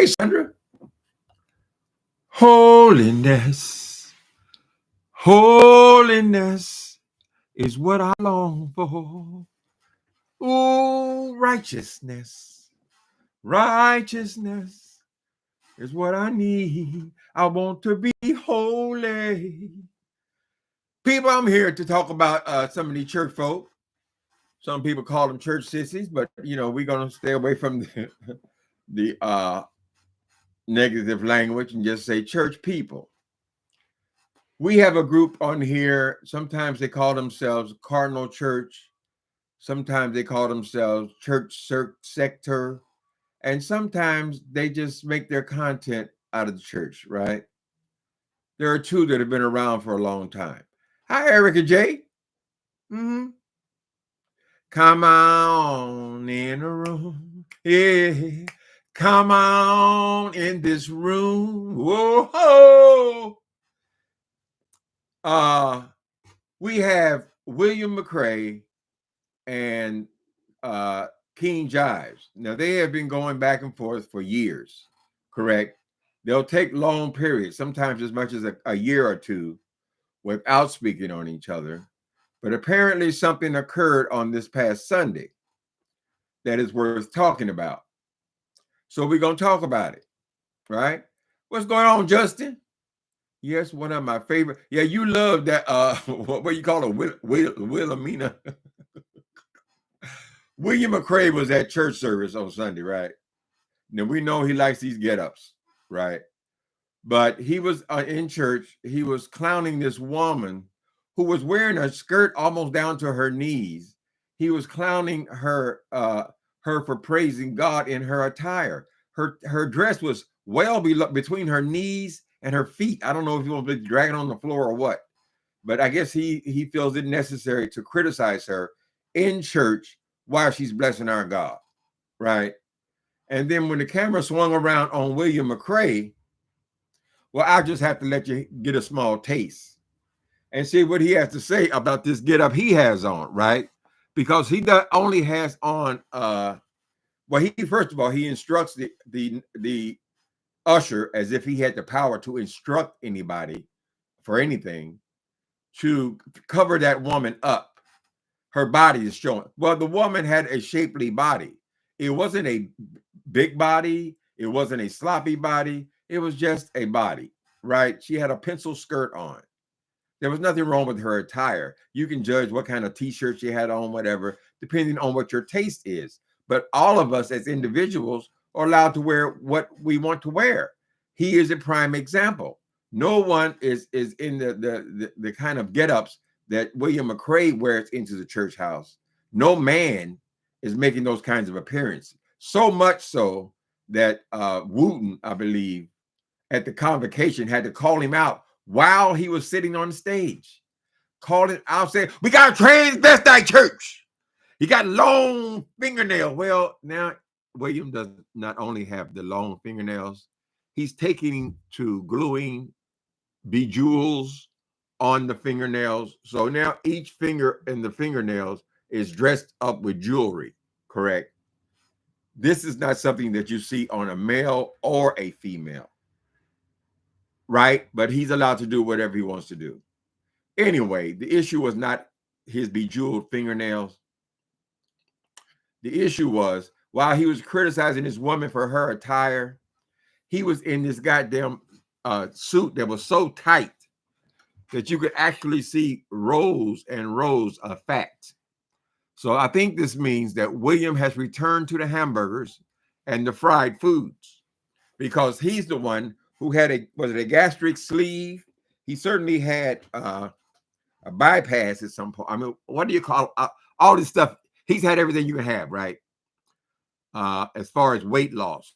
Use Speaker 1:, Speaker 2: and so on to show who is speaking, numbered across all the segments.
Speaker 1: Hey, Sandra. Holiness, holiness is what I long for. Ooh, righteousness, righteousness is what I need. I want to be holy. People, I'm here to talk about some of these church folk. Some people call them church sissies, but we're gonna stay away from the negative language and just say church people. We have a group on here. Sometimes they call themselves Cardinal Church. Sometimes they call themselves Church Sector. And sometimes they just make their content out of the church, right? There are two that have been around for a long time. Hi, Erica J. Mm-hmm. Come on in the room. Yeah. Come on in this room. Whoa. We have William McCrae and King Jives. Now, they have been going back and forth for years, correct? They'll take long periods, sometimes as much as a year or two, without speaking on each other. But apparently something occurred on this past Sunday that is worth talking about. So we're going to talk about it, right? What's going on, Justin? Yes, one of my favorite. Yeah, you love that. What you call it, Wilhelmina. William McCrae was at church service on Sunday, right? Now we know he likes these get-ups, right? But he was in church. He was clowning this woman who was wearing a skirt almost down to her knees. He was clowning her for praising God in her attire. Her dress was well between her knees and her feet. I don't know if he was dragging on the floor or what, but I guess he feels it necessary to criticize her in church while she's blessing our God, right? And then when the camera swung around on William McCrae, well, I'll just have to let you get a small taste and see what he has to say about this get up he has on, right? Because he only has on well, he first of all, he instructs the usher as if he had the power to instruct anybody for anything to cover that woman up. Her body is showing. Well, the woman had a shapely body. It wasn't a big body. It wasn't a sloppy body. It was just a body, right? She had a pencil skirt on. There was nothing wrong with her attire. You can judge what kind of t-shirt she had on, whatever, depending on what your taste is. But all of us as individuals are allowed to wear what we want to wear. He is a prime example. No one is in the kind of get-ups that William McCrae wears into the church house. No man is making those kinds of appearances. So much so that Wooten, I believe, at the convocation had to call him out while he was sitting on the stage. Called it out, saying, "We got a transvestite church. He got long fingernails." Well, now William does not only have the long fingernails, he's taking to gluing bejewels on the fingernails. So now each finger in the fingernails is dressed up with jewelry, correct? This is not something that you see on a male or a female, right? But he's allowed to do whatever he wants to do. Anyway, the issue was not his bejeweled fingernails. The issue was while he was criticizing this woman for her attire, he was in this goddamn suit that was so tight that you could actually see rows and rows of fat. So I think this means that William has returned to the hamburgers and the fried foods because he's the one who had a gastric sleeve. He certainly had a bypass at some point. I mean, what do you call all this stuff? He's had everything you can have, right? As far as weight loss.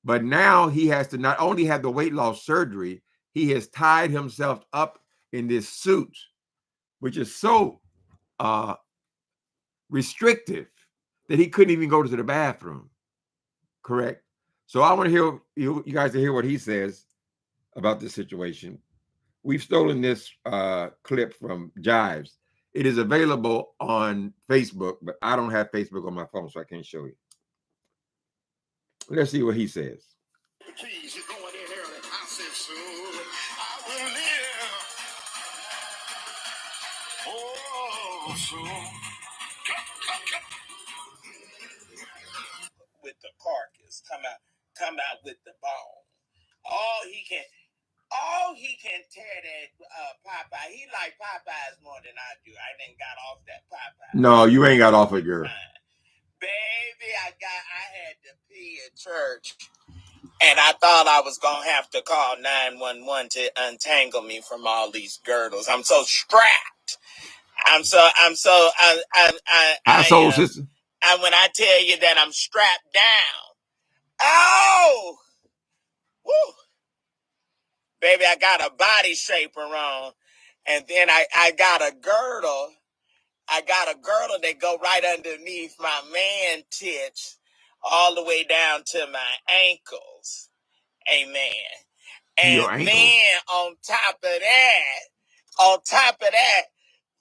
Speaker 1: But now he has to not only have the weight loss surgery, he has tied himself up in this suit, which is so restrictive that he couldn't even go to the bathroom. Correct? So I want to hear you guys to hear what he says about this situation. We've stolen this clip from Jives. It is available on Facebook, but I don't have Facebook on my phone, so I can't show you. Let's see what he says.
Speaker 2: Please, you're going in early. I said, soon I will live. Oh, soon. With the carcass, come out with the bone. All he can tear that Popeye. He like Popeyes more than I do. I didn't got off that Popeye.
Speaker 1: No, you ain't got off it, girl.
Speaker 2: Baby, I had to pee at church. And I thought I was gonna have to call 911 to untangle me from all these girdles. I'm so strapped.
Speaker 1: Sister.
Speaker 2: And when I tell you that I'm strapped down, oh, woo, baby, I got a body shaper on, and then I got a girdle. I got a girdle that go right underneath my man tits, all the way down to my ankles. Amen. And then on top of that,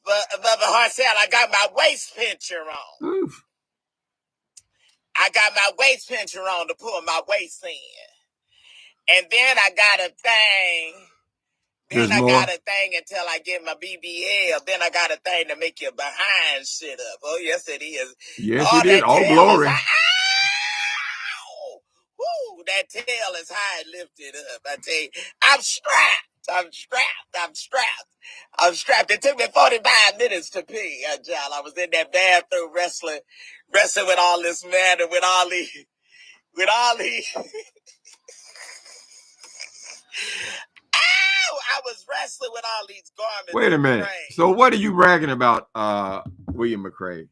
Speaker 2: Brother Harcel, I got my waist pincher on.
Speaker 1: Oof.
Speaker 2: I got my waist pincher on to pull my waist in. And then I got a thing. Then I got a thing until I get my BBL. Then I got a thing to make your behind sit up. Oh, yes, it is.
Speaker 1: Yes, it is. All glory.
Speaker 2: Woo, that tail is high and lifted up. I tell you, I'm strapped. It took me 45 minutes to pee, y'all. I was in that bathroom wrestling with all this man and with all these. I was wrestling with all these garments.
Speaker 1: Wait a minute. So what are you bragging about, William McCrae?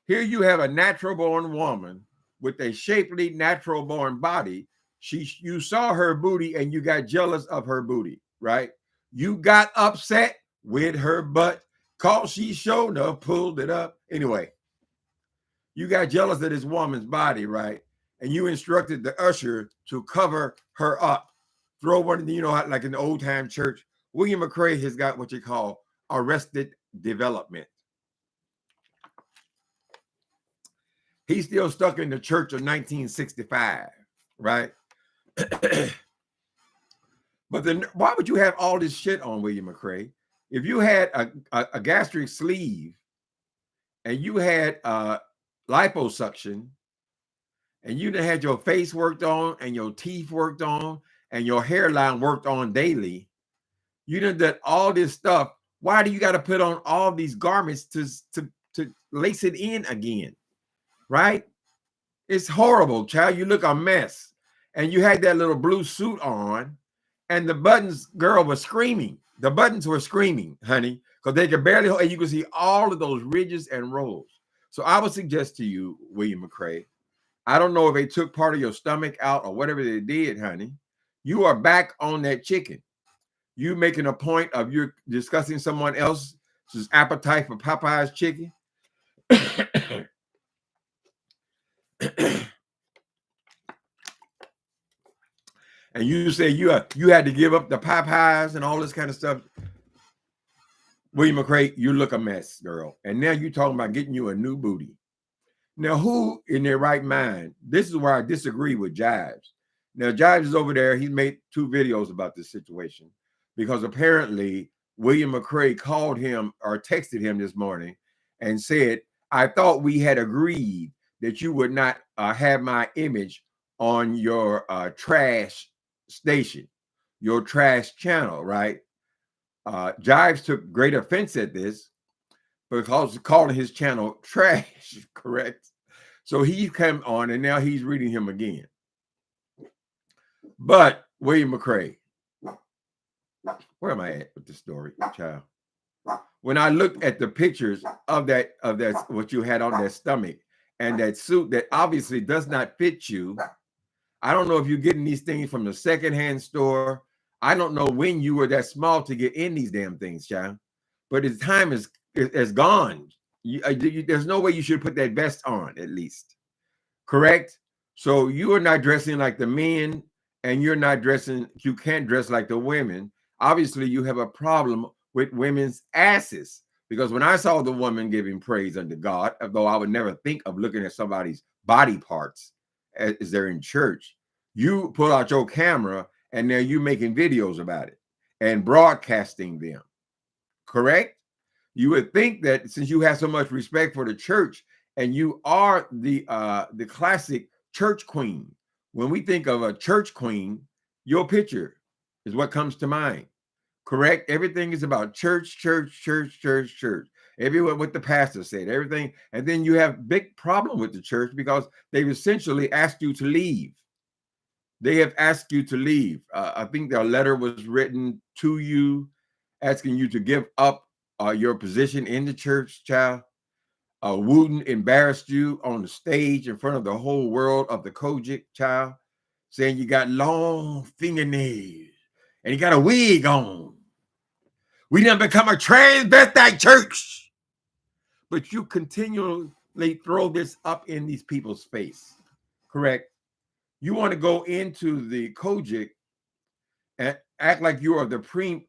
Speaker 1: Here you have a natural-born woman with a shapely, natural-born body. You saw her booty and you got jealous of her booty, right? You got upset with her butt because she showed up, pulled it up. Anyway, you got jealous of this woman's body, right? And you instructed the usher to cover her up. Throw one, like in the old-time church, William McCrae has got what you call arrested development. He's still stuck in the church of 1965, right? But then why would you have all this shit on, William McCrae? If you had a gastric sleeve and you had liposuction and you had your face worked on and your teeth worked on and your hairline worked on daily, you done did all this stuff. Why do you got to put on all these garments to lace it in again? Right? It's horrible, child. You look a mess. And you had that little blue suit on, and the buttons, girl, was screaming. The buttons were screaming, honey, because they could barely hold, and you could see all of those ridges and rolls. So I would suggest to you, William McCrae, I don't know if they took part of your stomach out or whatever they did, honey. You are back on that chicken. You making a point of you're discussing someone else's appetite for Popeye's chicken. And you say you had to give up the Popeyes and all this kind of stuff. William McCrae, you look a mess, girl. And now you're talking about getting you a new booty. Now, who in their right mind? This is where I disagree with Jives. Now, Jives is over there. He's made 2 videos about this situation because apparently William McCrae called him or texted him this morning and said, I thought we had agreed that you would not have my image on your trash station, your trash channel, right? Jives took great offense at this because calling his channel trash, correct? So he came on and now he's reading him again. But William McCrae, where am I at with the story, child? When I looked at the pictures of that what you had on that stomach and that suit that obviously does not fit you, I don't know if you're getting these things from the secondhand store. I don't know when you were that small to get in these damn things, child. But his time is gone. There's no way you should put that vest on, at least. Correct? So you are not dressing like the men, and you can't dress like the women. Obviously, you have a problem with women's asses. Because when I saw the woman giving praise unto God, although I would never think of looking at somebody's body parts as they're in church, You pull out your camera and now you making videos about it and broadcasting them. Correct? You would think that since you have so much respect for the church and you are the classic church queen, when we think of a church queen, your picture is what comes to mind. Correct? Everything is about church, church, church, church, church. Everyone what the pastor said, everything. And then you have big problem with the church because they've essentially asked you to leave. They have asked you to leave. I think their letter was written to you, asking you to give up your position in the church, child. Wooten embarrassed you on the stage in front of the whole world of the Kojic, child, saying you got long fingernails and you got a wig on. We done become a transvestite church. But you continually throw this up in these people's face, correct? You want to go into the Kojic and act like you are the prime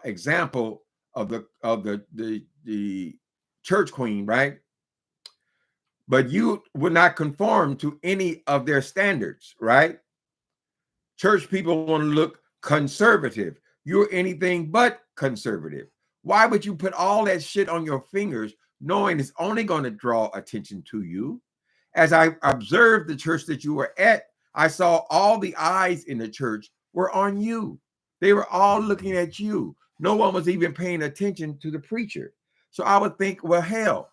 Speaker 1: example of the church queen, right? But you would not conform to any of their standards, right? Church people want to look conservative. You're anything but conservative. Why would you put all that shit on your fingers knowing it's only going to draw attention to you? As I observed the church that you were at, I saw all the eyes in the church were on you. They were all looking at you. No one was even paying attention to the preacher. So I would think, well, hell,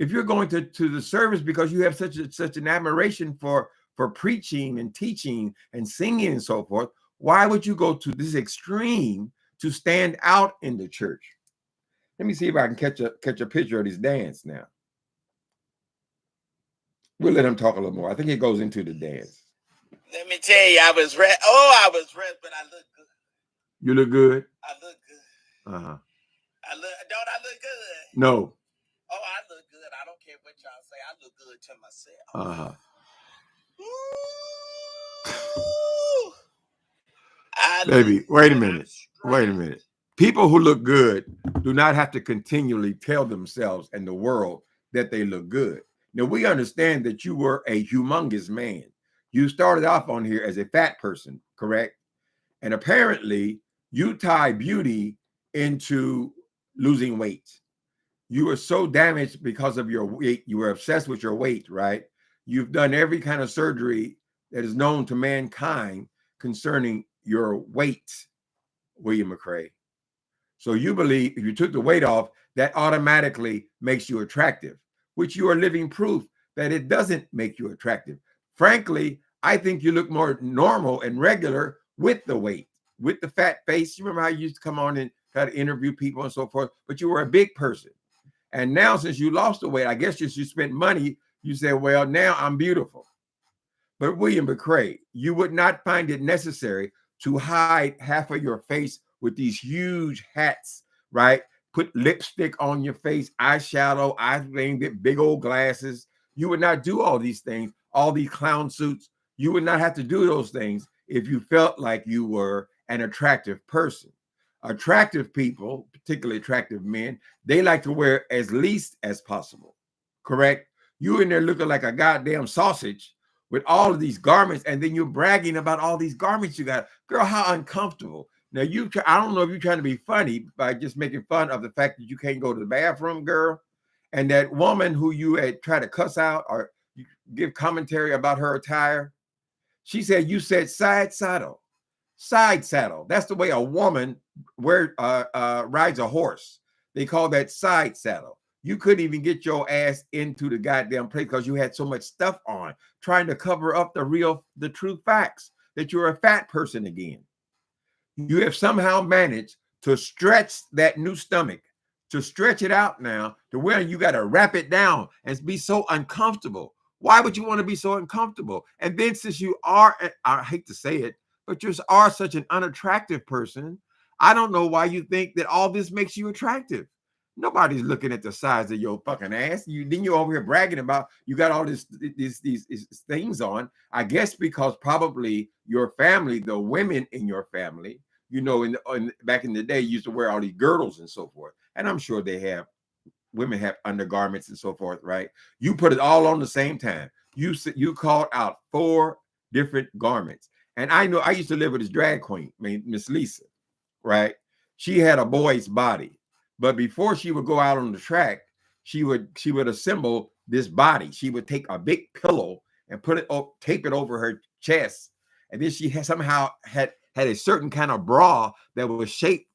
Speaker 1: if you're going to the service because you have such an admiration for preaching and teaching and singing and so forth, why would you go to this extreme to stand out in the church? Let me see if I can catch a picture of this dance now. We'll let him talk a little more. I think it goes into the dance.
Speaker 2: Let me tell you, I was red. Oh, I was red, but I look good.
Speaker 1: You look good?
Speaker 2: I look good.
Speaker 1: Uh-huh.
Speaker 2: Don't I look good?
Speaker 1: No.
Speaker 2: Oh, I look good. I don't care what y'all say. I look good to myself.
Speaker 1: Uh-huh. Baby, wait a minute. Wait a minute. People who look good do not have to continually tell themselves and the world that they look good. Now, we understand that you were a humongous man. You started off on here as a fat person, correct? And apparently, you tie beauty into losing weight. You were so damaged because of your weight. You were obsessed with your weight, right? You've done every kind of surgery that is known to mankind concerning your weight, William McCrae. So you believe if you took the weight off, that automatically makes you attractive, which you are living proof that it doesn't make you attractive. Frankly, I think you look more normal and regular with the weight, with the fat face. You remember how you used to come on and try to interview people and so forth, but you were a big person. And now since you lost the weight, I guess you spent money, you said, well, now I'm beautiful. But William McCrae, you would not find it necessary to hide half of your face with these huge hats, right? Put lipstick on your face, eyeshadow, get big old glasses. You would not do all these things, all these clown suits. You would not have to do those things if you felt like you were an attractive person. Attractive people, particularly attractive men, they like to wear as least as possible, correct? You in there looking like a goddamn sausage with all of these garments, and then you're bragging about all these garments you got. Girl, how uncomfortable. Now, I don't know if you're trying to be funny by just making fun of the fact that you can't go to the bathroom, girl. And that woman who you had tried to cuss out or give commentary about her attire, she said you said side saddle. Side saddle. That's the way a woman rides a horse. They call that side saddle. You couldn't even get your ass into the goddamn place because you had so much stuff on, trying to cover up the true facts that you're a fat person again. You have somehow managed to stretch that new stomach, to stretch it out now to where you got to wrap it down and be so uncomfortable. Why would you want to be so uncomfortable? And then since you are, I hate to say it, but you are such an unattractive person, I don't know why you think that all this makes you attractive. Nobody's looking at the size of your fucking ass. You're over here bragging about you got all these things on. I guess because probably your family, the women in your family, back in the day, used to wear all these girdles and so forth. And I'm sure women have undergarments and so forth, right? You put it all on the same time. You called out 4 different garments. And I know I used to live with this drag queen, Miss Lisa, right? She had a boy's body, but before she would go out on the track, she would assemble this body. She would take a big pillow and tape it over her chest, and then she somehow had a certain kind of bra that was shaped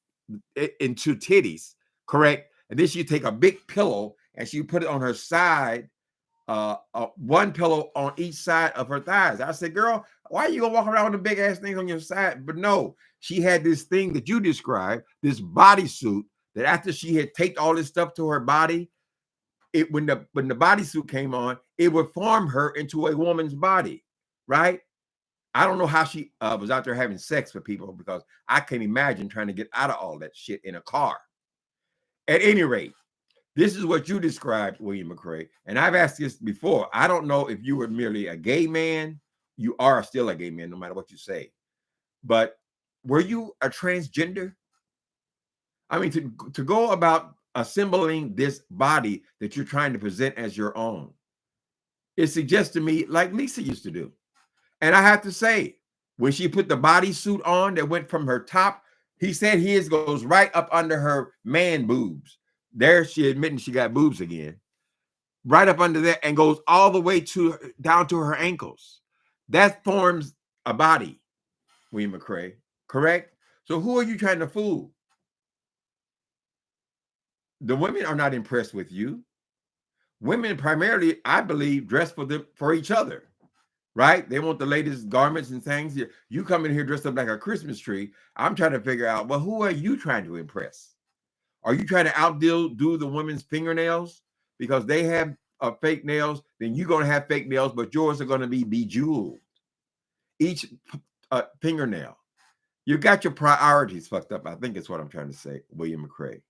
Speaker 1: into titties, correct? And then she'd take a big pillow and she put it on her side, one pillow on each side of her thighs. I said, girl, why are you gonna walk around with the big ass things on your side? But no, she had this thing that you described, this bodysuit, that after she had taped all this stuff to her body, when the bodysuit came on, it would form her into a woman's body, right? I don't know how she was out there having sex with people, because I can't imagine trying to get out of all that shit in a car. At any rate, this is what you described, William McCrae. And I've asked this before. I don't know if you were merely a gay man. You are still a gay man, no matter what you say. But were you a transgender? I mean, to go about assembling this body that you're trying to present as your own, it suggests to me like Lisa used to do. And I have to say, when she put the bodysuit on that went from her top, he said his goes right up under her man boobs. There she admitting she got boobs again. Right up under there, and goes all the way down to her ankles. That forms a body, William McCrae, correct? So who are you trying to fool? The women are not impressed with you. Women primarily, I believe, dress for each other, right? They want the latest garments and things. You come in here dressed up like a Christmas tree. I'm trying to figure out, well, who are you trying to impress? Are you trying to outdo the women's fingernails? Because they have fake nails, then you're going to have fake nails, but yours are going to be bejeweled. Each fingernail. You got your priorities fucked up, I think is what I'm trying to say, William McCrae.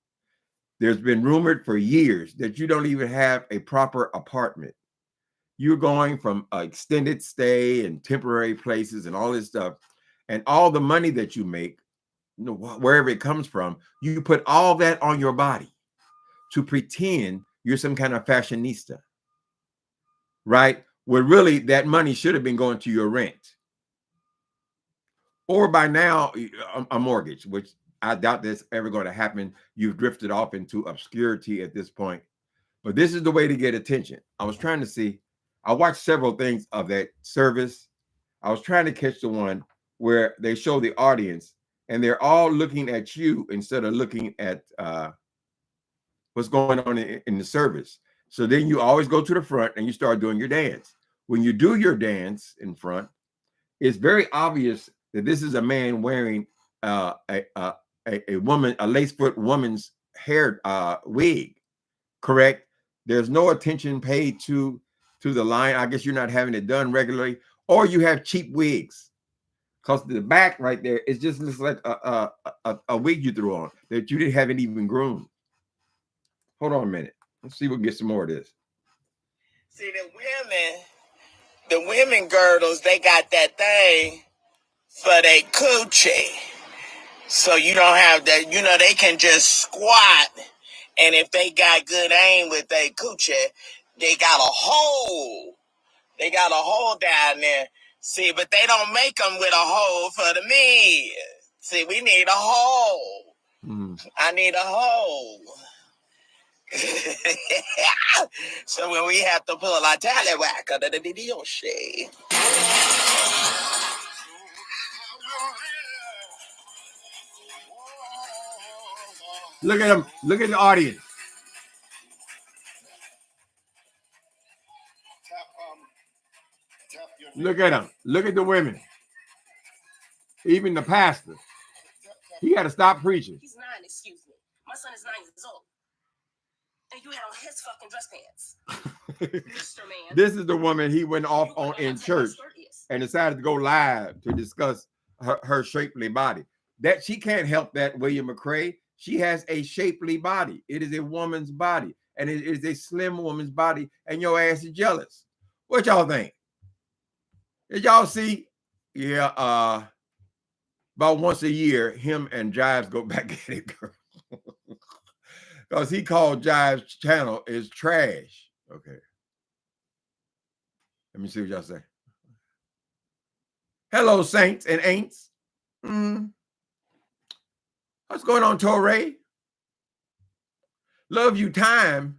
Speaker 1: There's been rumored for years that you don't even have a proper apartment. You're going from extended stay and temporary places and all this stuff. And all the money that you make, wherever it comes from, you put all that on your body to pretend you're some kind of fashionista, right? Where really that money should have been going to your rent. Or by now, a mortgage, which I doubt that's ever going to happen. You've drifted off into obscurity at this point. But this is the way to get attention. I was trying to see, I watched several things of that service. I was trying to catch the one where they show the audience and they're all looking at you instead of looking at what's going on in the service. So then you always go to the front and you start doing your dance. When you do your dance in front, it's very obvious that this is a man wearing a lace front woman's hair wig, correct? There's no attention paid to the line. I guess you're not having it done regularly, or you have cheap wigs, because the back right there, it just looks like a wig you threw on that you haven't even groomed. Hold on a minute. Let's see if we can get some more of this.
Speaker 2: See, the women girdles, they got that thing for their coochie. So you don't have that, they can just squat. And if they got good aim with their coochie, they got a hole. They got a hole down there. See, but they don't make them with a hole for the men. See, we need a hole. I need a hole. So when we have to pull our tallywhacker, the shit.
Speaker 1: Look at them. Look at the audience. Look at them. Look at the women. Even the pastor. He had to stop preaching.
Speaker 3: He's 9, excuse me. My son is 9 years old. And you had on his fucking dress pants. Mr. Man.
Speaker 1: This is the woman he went off on in church and decided to go live to discuss her shapely body. That she can't help that, William McCrae. She has a shapely body. It is a woman's body, and it is a slim woman's body, and your ass is jealous. What y'all think? Did y'all see? Yeah, about once a year, him and Jives go back at it, girl. Because he called Jives' channel is trash. Okay. Let me see what y'all say. Hello, saints and ain'ts. What's going on, Torre? Love you time.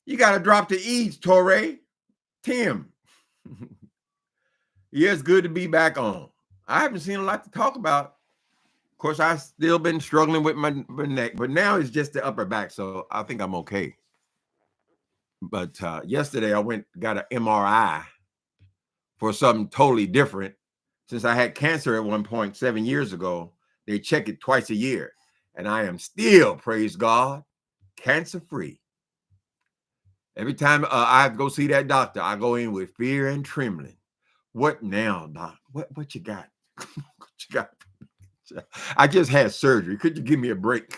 Speaker 1: You got to drop the E's, Torre. Tim. Yeah, it's good to be back on. I haven't seen a lot to talk about. Of course, I've still been struggling with my neck, but now it's just the upper back, so I think I'm okay. But yesterday I got an MRI for something totally different. Since I had cancer at one point 7 years ago, they check it twice a year. And I am still, praise God, cancer-free. Every time I have to go see that doctor, I go in with fear and trembling. What now, doc? What you got? What you got? I just had surgery. Could you give me a break?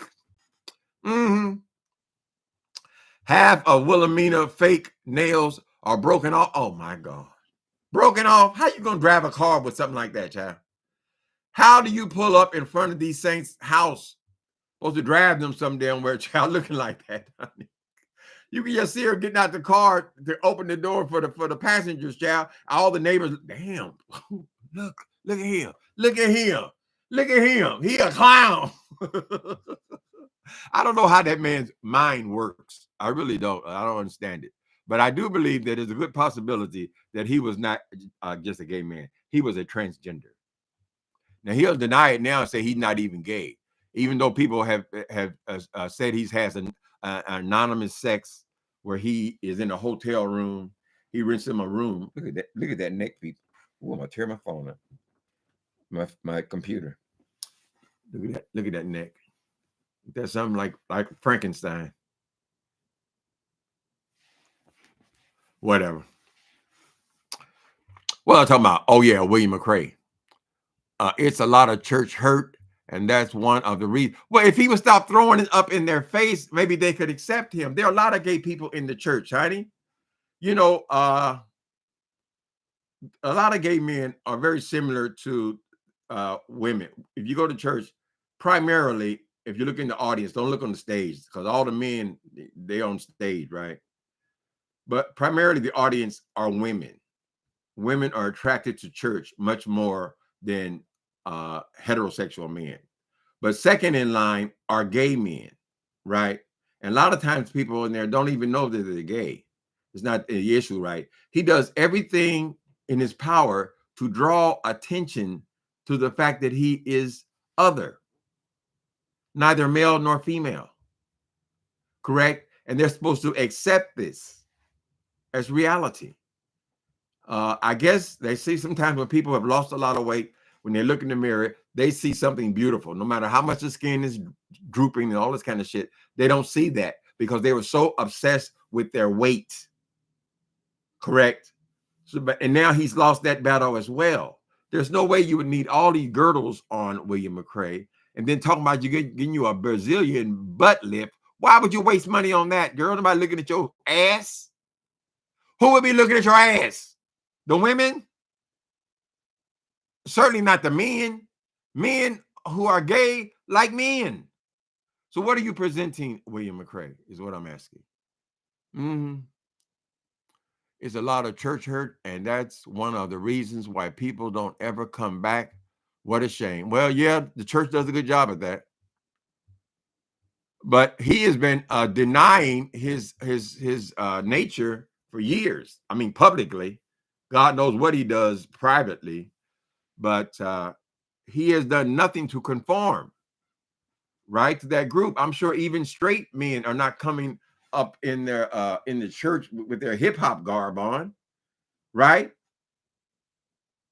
Speaker 1: Half of Wilhelmina fake nails are broken off. Oh my God. Broken off? How you gonna drive a car with something like that, child? How do you pull up in front of these saints' house? Supposed to drive them some damn where, child, looking like that, honey. You can just see her getting out the car to open the door for the passengers, child. All the neighbors, damn, look at him. Look at him. Look at him. He a clown. I don't know how that man's mind works. I really don't. I don't understand it. But I do believe that there's a good possibility that he was not just a gay man. He was a transgender. Now, he'll deny it now and say he's not even gay, even though people have said he has an anonymous sex where he is in a hotel room. He rents him a room. Look at that. Look at that neck, people. Oh, I'm going to tear my phone up. My computer. Look at that. Look at that neck. That's something like Frankenstein. Whatever. Well, I'm talking about, oh yeah, William McCrae. It's a lot of church hurt, and that's one of the reasons. Well, if he would stop throwing it up in their face, maybe they could accept him. There are a lot of gay people in the church, honey. You know, a lot of gay men are very similar to women. If you go to church, primarily, if you look in the audience, don't look on the stage, because all the men, they on stage, right? But primarily the audience are women. Women are attracted to church much more than heterosexual men. But second in line are gay men, right? And a lot of times people in there don't even know that they're gay. It's not the issue, right? He does everything in his power to draw attention to the fact that he is other, neither male nor female, correct? And they're supposed to accept this as reality. I guess they see sometimes when people have lost a lot of weight, when they look in the mirror, they see something beautiful. No matter how much the skin is drooping and all this kind of shit, they don't see that because they were so obsessed with their weight. Correct? So, and now he's lost that battle as well. There's no way you would need all these girdles on William McCrae and then talking about you getting you a Brazilian butt lift. Why would you waste money on that, girl? Nobody looking at your ass. Who would be looking at your ass? The women? Certainly not the men. Men who are gay like men. So what are you presenting, William McCrae, is what I'm asking. It's a lot of church hurt, and that's one of the reasons why people don't ever come back. What a shame. Well, yeah, the church does a good job at that. But he has been denying his nature for years. I mean, publicly. God knows what he does privately. But he has done nothing to conform, right, to that group. I'm sure even straight men are not coming up in the church with their hip hop garb on, right?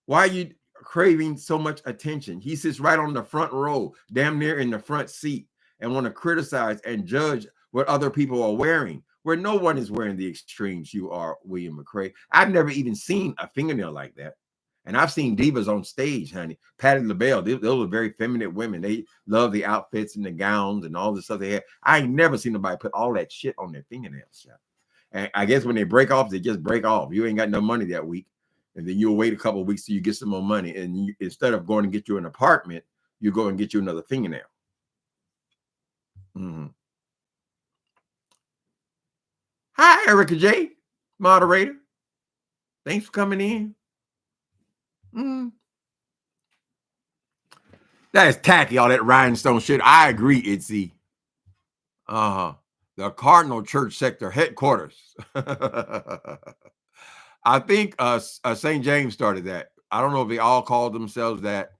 Speaker 1: Why are you craving so much attention? He sits right on the front row, damn near in the front seat, and want to criticize and judge what other people are wearing, where no one is wearing the extremes you are, William McCrae. I've never even seen a fingernail like that. And I've seen divas on stage, honey. Patti LaBelle, those are very feminine women. They love the outfits and the gowns and all the stuff they have. I ain't never seen nobody put all that shit on their fingernails. And I guess when they break off, they just break off. You ain't got no money that week. And then you'll wait a couple of weeks till you get some more money. And instead of going to get you an apartment, you go and get you another fingernail. Hi, Erica J, moderator. Thanks for coming in. Mm. That is tacky, all that rhinestone shit. I agree, Itzy. The Cardinal Church Sector headquarters. I think St. James started that. I don't know if they all called themselves that,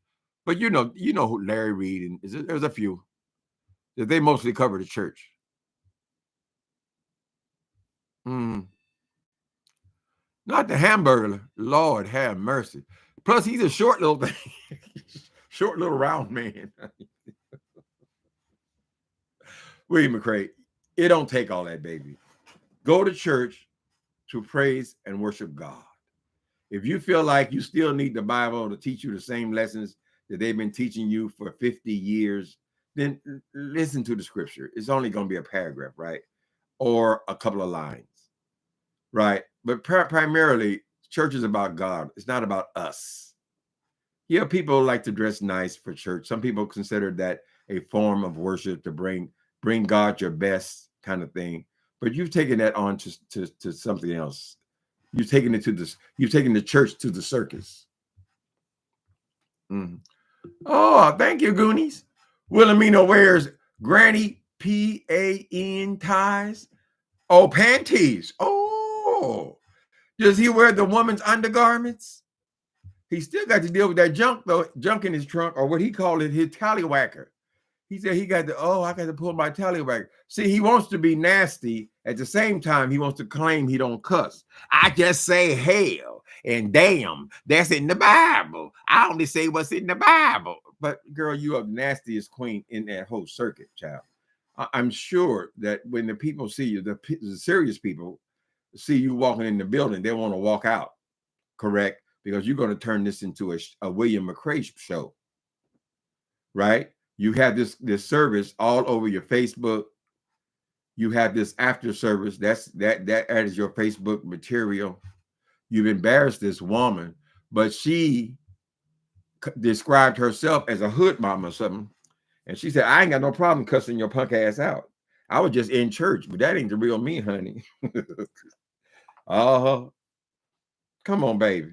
Speaker 1: but you know who Larry Reed and there's a few that they mostly cover the church. Mm. Not the hamburger. Lord have mercy. Plus, he's a short little thing. Short little round man. William McCrae, it don't take all that, baby. Go to church to praise and worship God. If you feel like you still need the Bible to teach you the same lessons that they've been teaching you for 50 years, then listen to the scripture. It's only going to be a paragraph, right? Or a couple of lines, right? But primarily, church is about God. It's not about us. Yeah, people like to dress nice for church. Some people consider that a form of worship to bring God your best kind of thing. But you've taken that on to something else. You've taken the church to the circus. Mm. Oh, thank you, Goonies. Wilhelmina wears granny PAN ties. Oh, panties. Oh, does he wear the woman's undergarments? He still got to deal with that junk, though, junk in his trunk, or what he called it, his tallywhacker. He said I got to pull my tallywhacker. See, he wants to be nasty. At the same time, he wants to claim he don't cuss. I just say hell and damn. That's in the Bible. I only say what's in the Bible. But girl, you are the nastiest queen in that whole circuit, child. I'm sure that when the people see you, the serious people see you walking in the building, they want to walk out, correct? Because you're going to turn this into a William McCrae show, right? You have this service all over your Facebook. You have this after service. That is your Facebook material. You've embarrassed this woman, but she described herself as a hood mom or something. And she said, I ain't got no problem cussing your punk ass out. I was just in church, but that ain't the real me, honey. Come on, baby.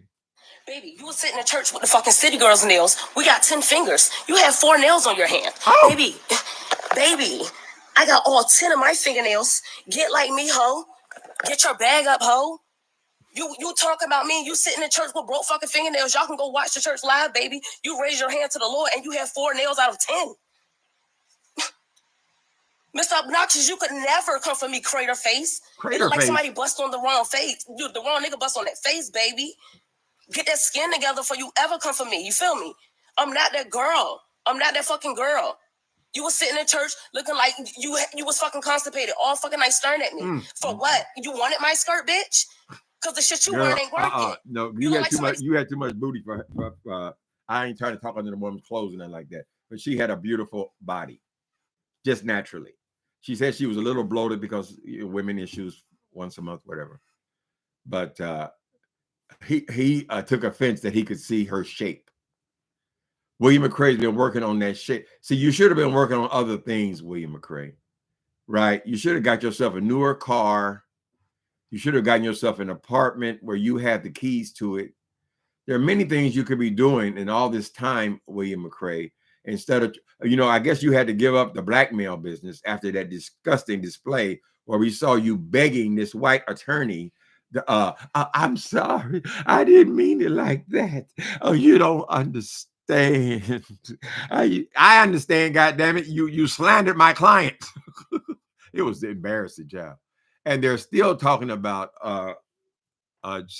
Speaker 3: Baby, you were sitting in church with the fucking city girls' nails. We got 10 fingers. You have 4 nails on your hand.
Speaker 1: Oh.
Speaker 3: Baby, I got all 10 of my fingernails. Get like me, ho. Get your bag up, ho. You talk about me, you sitting in church with broke fucking fingernails. Y'all can go watch the church live, baby. You raise your hand to the Lord and you have 4 nails out of 10. Mr. Obnoxious, you could never come for me, crater face. It look like somebody bust on the wrong face. The wrong nigga bust on that face, baby. Get that skin together before you ever come for me. You feel me? I'm not that girl. I'm not that fucking girl. You was sitting in church looking like you was fucking constipated all fucking night staring at me. For what? You wanted my skirt, bitch? Because the shit you wearing ain't working.
Speaker 1: No, you had too much. You had too much booty for I ain't trying to talk under the woman's clothes and nothing like that. But she had a beautiful body, just naturally. She said she was a little bloated because women issues once a month, whatever. But he took offense that he could see her shape. William McCrae's been working on that shit. See, you should have been working on other things, William McCrae, right? You should have got yourself a newer car. You should have gotten yourself an apartment where you had the keys to it. There are many things you could be doing in all this time, William McCrae, instead of, I guess you had to give up the blackmail business after that disgusting display where we saw you begging this white attorney, I'm sorry, I didn't mean it like that. Oh, you don't understand. I understand, goddammit. You slandered my client. It was the embarrassing job. And they're still talking about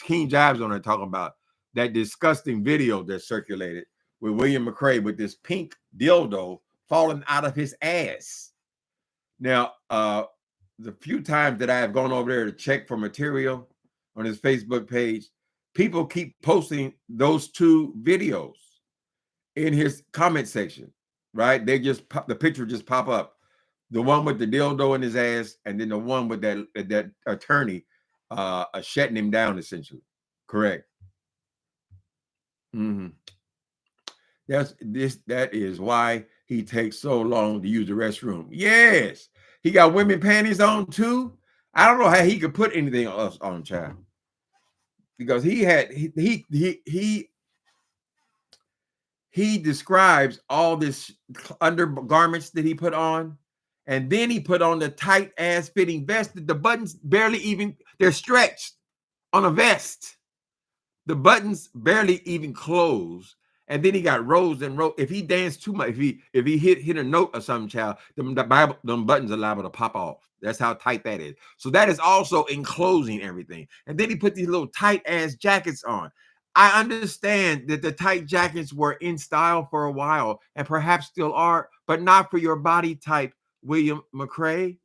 Speaker 1: King Jives on there talking about that disgusting video that circulated with William McCrae with this pink dildo falling out of his ass. Now, the few times that I have gone over there to check for material on his Facebook page, people keep posting those 2 videos in his comment section, right? They just the picture just pop up. The one with the dildo in his ass, and then the one with that attorney shutting him down, essentially. Correct. That is why he takes so long to use the restroom. Yes, he got women panties on too. I don't know how he could put anything else on, child. because he describes all this undergarments that he put on, and then he put on the tight ass fitting vest that the buttons barely even, they're stretched on a vest. The buttons barely even close. And then he got rows and rows. If he danced too much, if he hit a note or something, child, them buttons are liable to pop off. That's how tight that is. So that is also enclosing everything. And then he put these little tight ass jackets on. I understand that the tight jackets were in style for a while and perhaps still are, but not for your body type, William McCrae,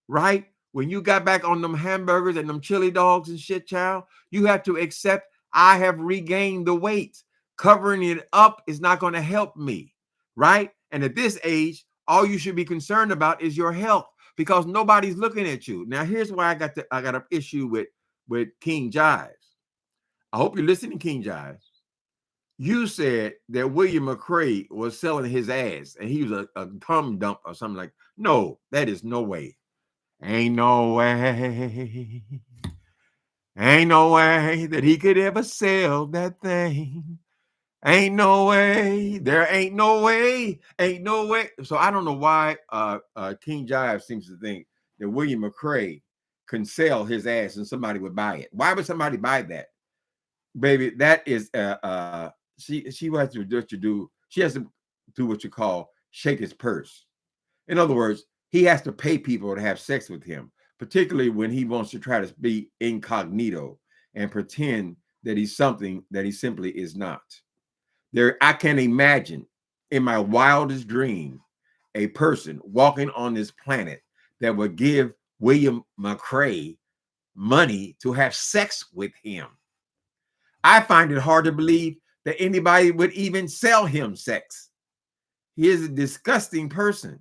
Speaker 1: right? When you got back on them hamburgers and them chili dogs and shit, child, you have to accept I have regained the weight. Covering it up is not going to help me, right? And at this age, all you should be concerned about is your health, because nobody's looking at you. Now, here's why I got an issue with King Jives. I hope you're listening, King Jives. You said that William McCrae was selling his ass and he was a cum dump or something like. No, that is no way. Ain't no way. Ain't no way that he could ever sell that thing. Ain't no way. There ain't no way. Ain't no way. So I don't know why King Jive seems to think that William McCrae can sell his ass and somebody would buy it. Why would somebody buy that? Baby, that is she has to do. She has to do what you call shake his purse. In other words, he has to pay people to have sex with him, particularly when he wants to try to be incognito and pretend that he's something that he simply is not. I can imagine in my wildest dream a person walking on this planet that would give William McCrae money to have sex with him. I find it hard to believe that anybody would even sell him sex. He is a disgusting person.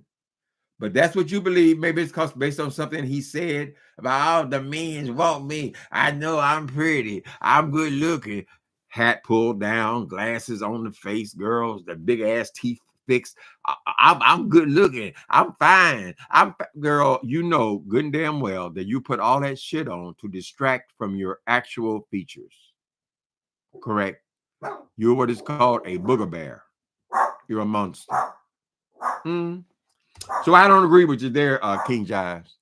Speaker 1: But that's what you believe. Maybe it's based on something he said about, oh, the men want me. I know I'm pretty. I'm good looking. Hat pulled down, glasses on the face, girls, the big ass teeth fixed. I'm good looking. I'm fine. Girl, you know good and damn well that you put all that shit on to distract from your actual features. Correct? You're what is called a booger bear. You're a monster. So I don't agree with you there, King Jives.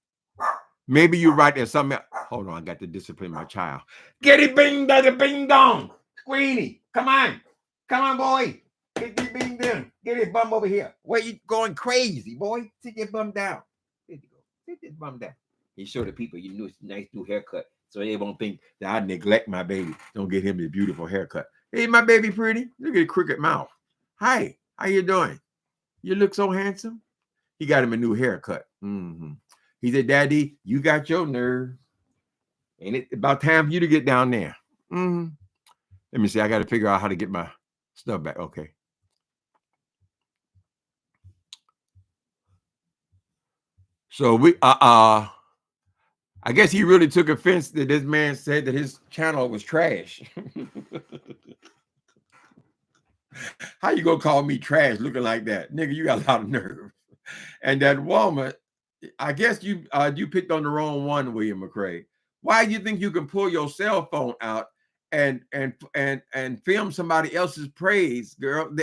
Speaker 1: Maybe you're right. There's something else. Hold on, I got to discipline my child. Get it, bing, bing, dong. Queenie, come on, boy. Get it, bing, dong. Get it, bum over here. Where you going crazy, boy? Sit your bum down. There you go. Sit this bum down. You show the people you knew it's a nice new haircut, so they won't think that I neglect my baby. Don't get him a beautiful haircut. Hey, my baby, pretty. Look at the crooked mouth. Hi, how you doing? You look so handsome. He got him a new haircut. He said, Daddy, you got your nerve. Ain't it about time for you to get down there? Let me see. I got to figure out how to get my stuff back. Okay. So I guess he really took offense that this man said that his channel was trash. How you gonna call me trash looking like that? Nigga, you got a lot of nerve. And that woman, I guess you picked on the wrong one, William McCrae. Why do you think you can pull your cell phone out and film somebody else's praise, girl?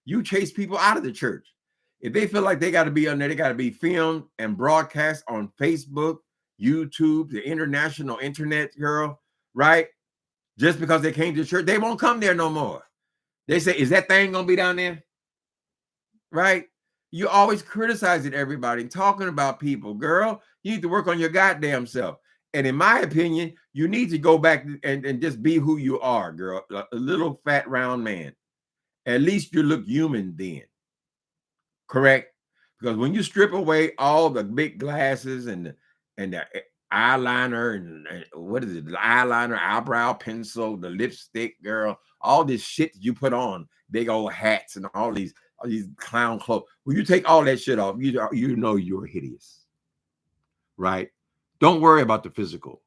Speaker 1: You chase people out of the church. If they feel like they got to be on there, they got to be filmed and broadcast on Facebook, YouTube, the international internet, girl, right? Just because they came to church, they won't come there no more. They say, is that thing gonna be down there? Right? You always criticizing everybody and talking about people. Girl, you need to work on your goddamn self. And in my opinion, you need to go back and just be who you are, girl. A little fat round man. At least you look human then. Correct? Because when you strip away all the big glasses and the eyeliner and what is it? The eyeliner, eyebrow pencil, the lipstick, girl, all this shit that you put on, big old hats and all these clown clothes. When you take all that shit off, you know you're hideous, right? Don't worry about the physical.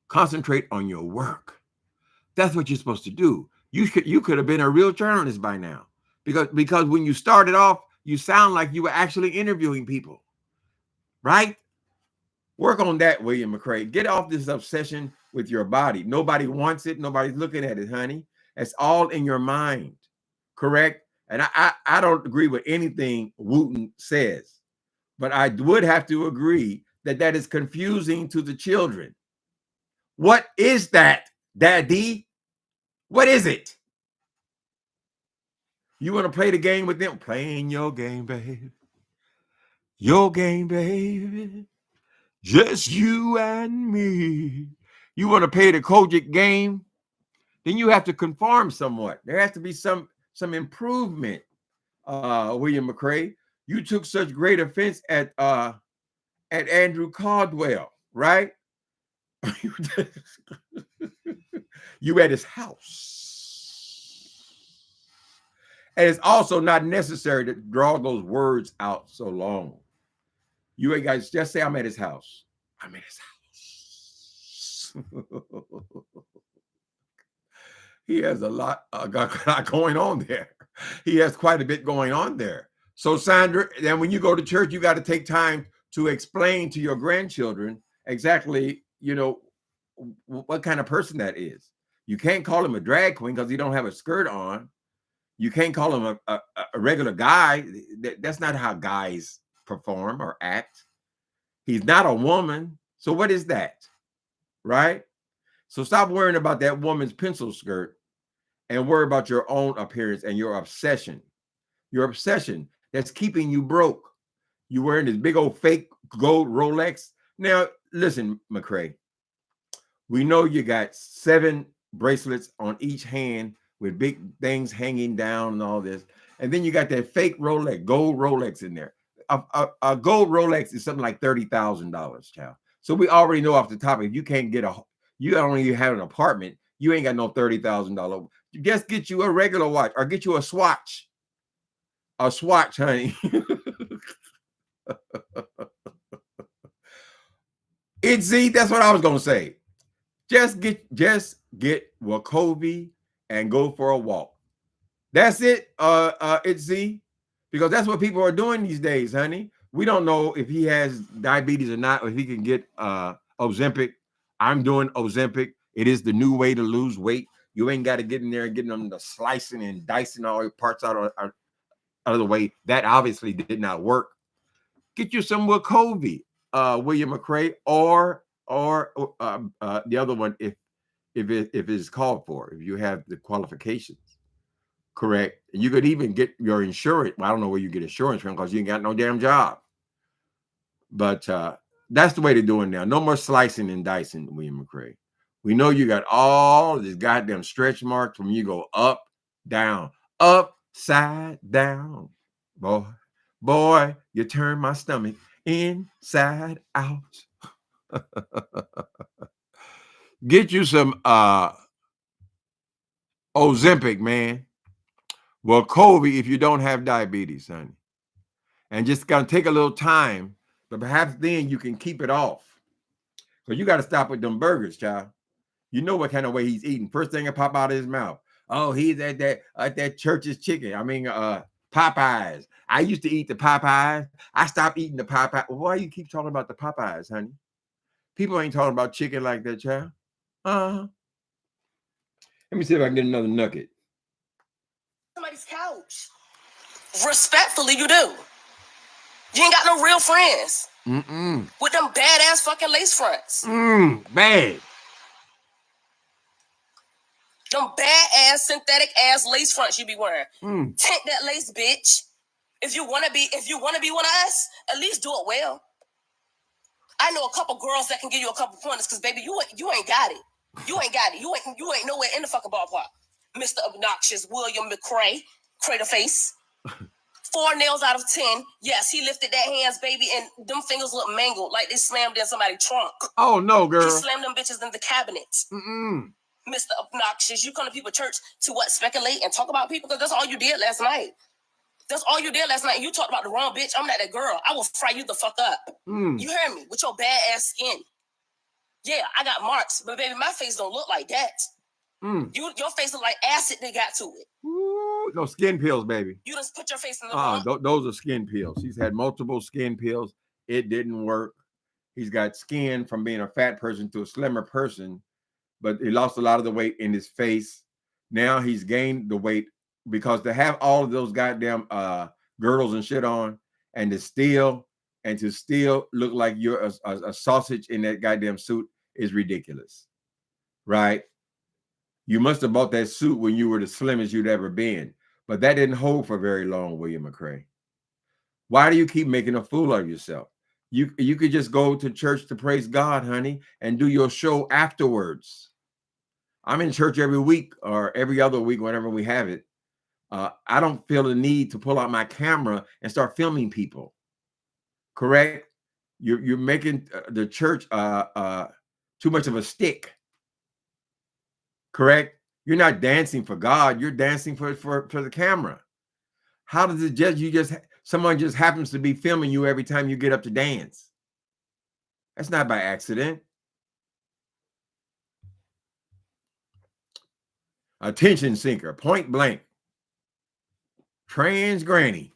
Speaker 1: Concentrate on your work. That's what you're supposed to do. You could have been a real journalist by now, because when you started off, you sound like you were actually interviewing people, right? Work on that, William McCrae. Get off this obsession with your body. Nobody wants it. Nobody's looking at it, honey. It's all in your mind, correct? And I don't agree with anything Wooten says, but I would have to agree that that is confusing to the children. What is that, Daddy? What is it? You want to play the game with them? Playing your game, baby. Your game, baby. Just you and me. You want to play the Kojic game? Then you have to conform somewhat. There has to be some improvement. William McCrae, you took such great offense at Andrew Caldwell, right? You at his house. And it's also not necessary to draw those words out so long. You ain't guys just say, I'm at his house. I'm at his house. He has a lot going on there. He has quite a bit going on there. So, Sandra, then when you go to church, you got to take time to explain to your grandchildren exactly, you know, what kind of person that is. You can't call him a drag queen because he don't have a skirt on. You can't call him a regular guy. That's not how guys perform or act. He's not a woman. So what is that? Right? So stop worrying about that woman's pencil skirt and worry about your own appearance and your obsession. Your obsession that's keeping you broke. You wearing this big old fake gold Rolex. Now, listen, McCrae, we know you got 7 bracelets on each hand with big things hanging down and all this. And then you got that fake Rolex, gold Rolex in there. A gold Rolex is something like $30,000, child. So we already know off the top, if you can't get you don't even have an apartment, you ain't got no $30,000. Just get you a regular watch or get you a Swatch. A Swatch, honey. Itzy, that's what I was gonna say. Just get Wachovia and go for a walk. That's it, Itzy, because that's what people are doing these days, honey. We don't know if he has diabetes or not, or if he can get Ozempic. I'm doing Ozempic. It is the new way to lose weight. You ain't got to get in there and getting them to slicing and dicing all your parts out of the way. That obviously did not work. Get you some Wachovia, William McCrae, or the other one if it is called for, if you have the qualifications. Correct. You could even get your insurance. Well, I don't know where you get insurance from because you ain't got no damn job. But that's the way they're doing now. No more slicing and dicing, William McCrae. We know you got all this goddamn stretch marks when you go up, down, upside down. Boy, you turn my stomach inside out. Get you some Ozempic, man. Wachovia if you don't have diabetes, honey. And just gonna take a little time, but perhaps then you can keep it off. Because you got to stop with them burgers, child. You know what kind of way he's eating. First thing that pop out of his mouth. Oh, he's at that Church's Chicken. I mean, Popeyes. I used to eat the Popeyes. I stopped eating the Popeyes. Why you keep talking about the Popeyes, honey? People ain't talking about chicken like that, child. Let me see if I can get another nugget.
Speaker 3: Somebody's couch. Respectfully, you do. You ain't got no real friends. With them badass fucking lace fronts.
Speaker 1: Bad.
Speaker 3: Them badass synthetic ass lace fronts you be wearing. Tint that lace, bitch. If you wanna be one of us, at least do it well. I know a couple girls that can give you a couple pointers because baby, you ain't got it. You ain't got it. You ain't nowhere in the fucking ballpark. Mr. Obnoxious William McCrae, crater face. 4 nails out of 10. Yes, he lifted that hands, baby, and them fingers look mangled like they slammed in somebody's trunk.
Speaker 1: Oh no, girl.
Speaker 3: He slammed them bitches in the cabinet. Mr. Obnoxious, you come to people's church to what? Speculate and talk about people? Because that's all you did last night. That's all you did last night. You talked about the wrong bitch. I'm not that girl. I will fry you the fuck up. You hear me? With your bad ass skin. Yeah, I got marks, but baby, my face don't look like that. Your face look like acid they got to it.
Speaker 1: Ooh, no skin peels, baby.
Speaker 3: You just put your face in the
Speaker 1: those are skin peels. She's had multiple skin peels. It didn't work. He's got skin from being a fat person to a slimmer person, but he lost a lot of the weight in his face. Now he's gained the weight because to have all of those goddamn girdles and shit on, and to still look like you're a sausage in that goddamn suit is ridiculous, right? You must have bought that suit when you were the slimmest you'd ever been, but that didn't hold for very long, William McCrae. Why do you keep making a fool of yourself? You could just go to church to praise God, honey, and do your show afterwards. I'm in church every week or every other week, whenever we have it. I don't feel the need to pull out my camera and start filming people. Correct? You're making the church too much of a stick. Correct? You're not dancing for God. You're dancing for the camera. How does it just someone just happens to be filming you every time you get up to dance? That's not by accident. Attention sinker, point blank. Trans granny.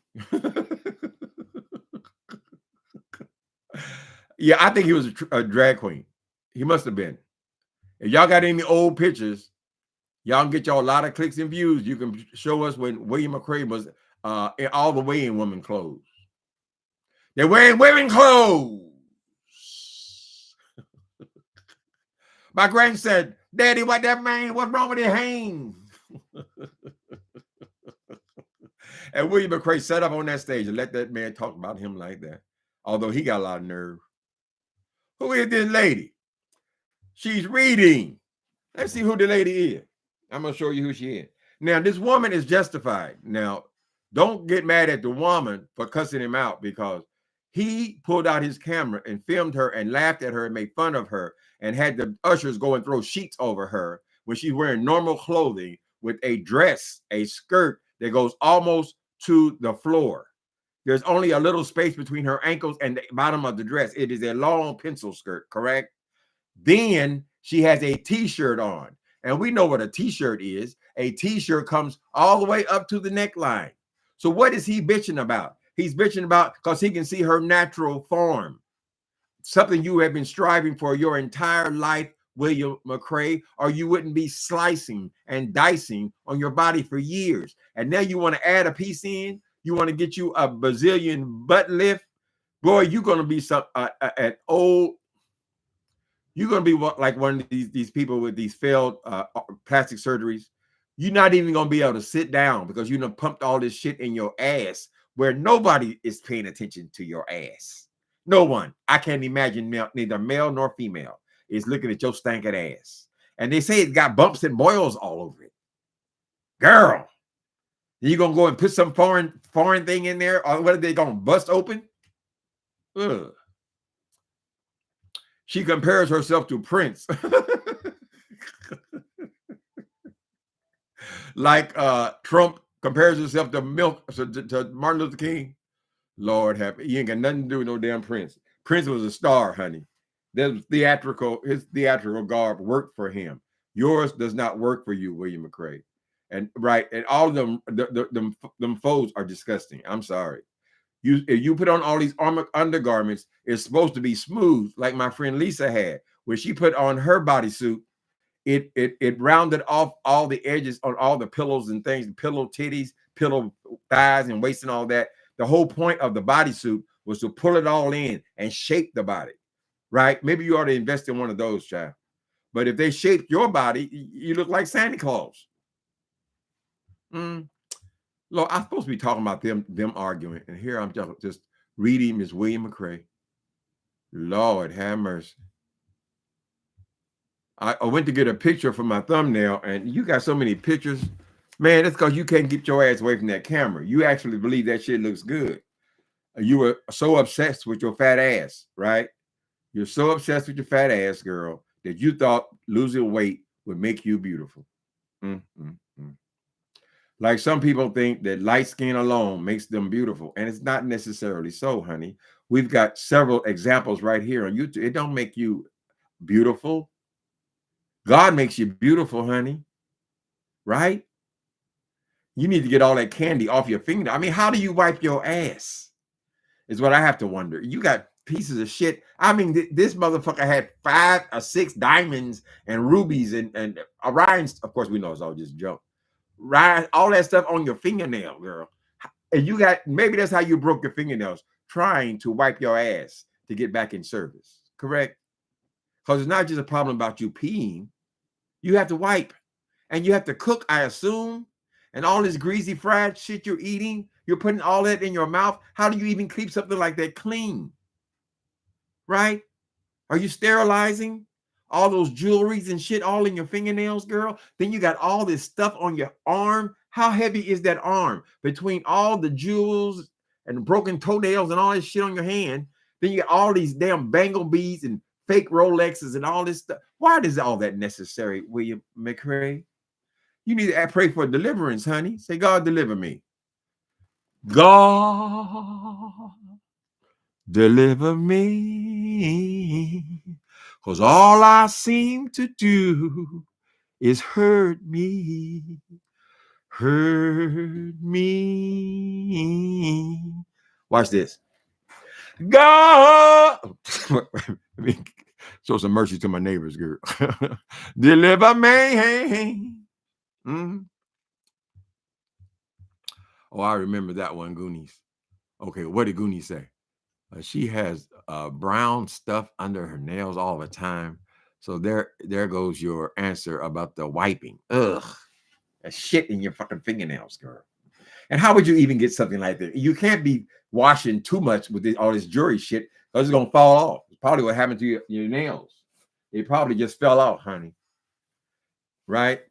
Speaker 1: Yeah, I think he was a drag queen. He must have been. If y'all got any old pictures, y'all can get y'all a lot of clicks and views. You can show us when William McCrae was all the way in women clothes. They're wearing women clothes. My grand said, "Daddy, what that man? What's wrong with his hands?" And William McCrae sat up on that stage and let that man talk about him like that. Although he got a lot of nerve. Who is this lady? She's reading. Let's see who the lady is. I'm going to show you who she is. Now, this woman is justified. Now, don't get mad at the woman for cussing him out, because he pulled out his camera and filmed her and laughed at her and made fun of her and had the ushers go and throw sheets over her when she's wearing normal clothing with a dress, a skirt that goes almost to the floor. There's only a little space between her ankles and the bottom of the dress. It is a long pencil skirt, correct? Then she has a t-shirt on. And we know what a t-shirt is. A t-shirt comes all the way up to the neckline. So what is he bitching about? He's bitching about because he can see her natural form. Something you have been striving for your entire life, William McCrae, or you wouldn't be slicing and dicing on your body for years. And now you want to add a piece in? You want to get you a Brazilian butt lift? Boy, you're going to be you're going to be like one of these people with these failed plastic surgeries. You're not even going to be able to sit down because you done pumped all this shit in your ass where nobody is paying attention to your ass. No one. I can't imagine neither male nor female is looking at your stinking ass. And they say it got bumps and boils all over it. Girl, you going to go and put some foreign thing in there? Or what are they going to bust open? Ugh. She compares herself to Prince. Like Trump compares himself to Martin Luther King. Lord have it. He ain't got nothing to do with no damn Prince. Prince was a star, honey. His theatrical garb worked for him. Yours does not work for you, William McCrae. And right, and all of them foes are disgusting. I'm sorry. If you put on all these armor undergarments, it's supposed to be smooth, like my friend Lisa had. When she put on her bodysuit, it rounded off all the edges on all the pillows and things, pillow titties, pillow thighs, and waist and all that. The whole point of the bodysuit was to pull it all in and shape the body, right? Maybe you ought to invest in one of those, child. But if they shaped your body, you look like Santa Claus. Look, I'm supposed to be talking about them arguing, and here I'm just reading Miss William McCrae. Lord have mercy. I went to get a picture for my thumbnail, and you got so many pictures. Man, that's because you can't get your ass away from that camera. You actually believe that shit looks good. You were so obsessed with your fat ass, right? You're so obsessed with your fat ass, girl, that you thought losing weight would make you beautiful. Like some people think that light skin alone makes them beautiful, and it's not necessarily so, honey. We've got several examples right here on YouTube. It don't make you beautiful. God makes you beautiful, honey. Right? You need to get all that candy off your finger. I mean, how do you wipe your ass? Is what I have to wonder. You got pieces of shit. I mean, this motherfucker had 5 or 6 diamonds and rubies and Orion's. Of course, we know it's all just junk. Right, all that stuff on your fingernail, girl. And you got, maybe that's how you broke your fingernails, trying to wipe your ass to get back in service. Correct? Because it's not just a problem about you peeing. You have to wipe. And you have to cook, I assume. And all this greasy fried shit you're eating, you're putting all that in your mouth. How do you even keep something like that clean? Right? Are you sterilizing all those jewelries and shit all in your fingernails, girl? Then you got all this stuff on your arm. How heavy is that arm? Between all the jewels and broken toenails and all this shit on your hand, then you got all these damn bangle beads and fake Rolexes and all this stuff. Why is all that necessary, William McCrae? You need to pray for deliverance, honey. Say, God, deliver me. God, deliver me. Because all I seem to do is hurt me. Hurt me. Watch this. God. Show some mercy to my neighbors, girl. Deliver me. Mm. Oh, I remember that one, Goonies. Okay, what did Goonies say? She has brown stuff under her nails all the time. So there goes your answer about the wiping. Ugh, that shit in your fucking fingernails, girl. And how would you even get something like that? You can't be washing too much with all this jewelry shit because it's gonna fall off. It's probably what happened to your nails. It probably just fell off, honey. Right?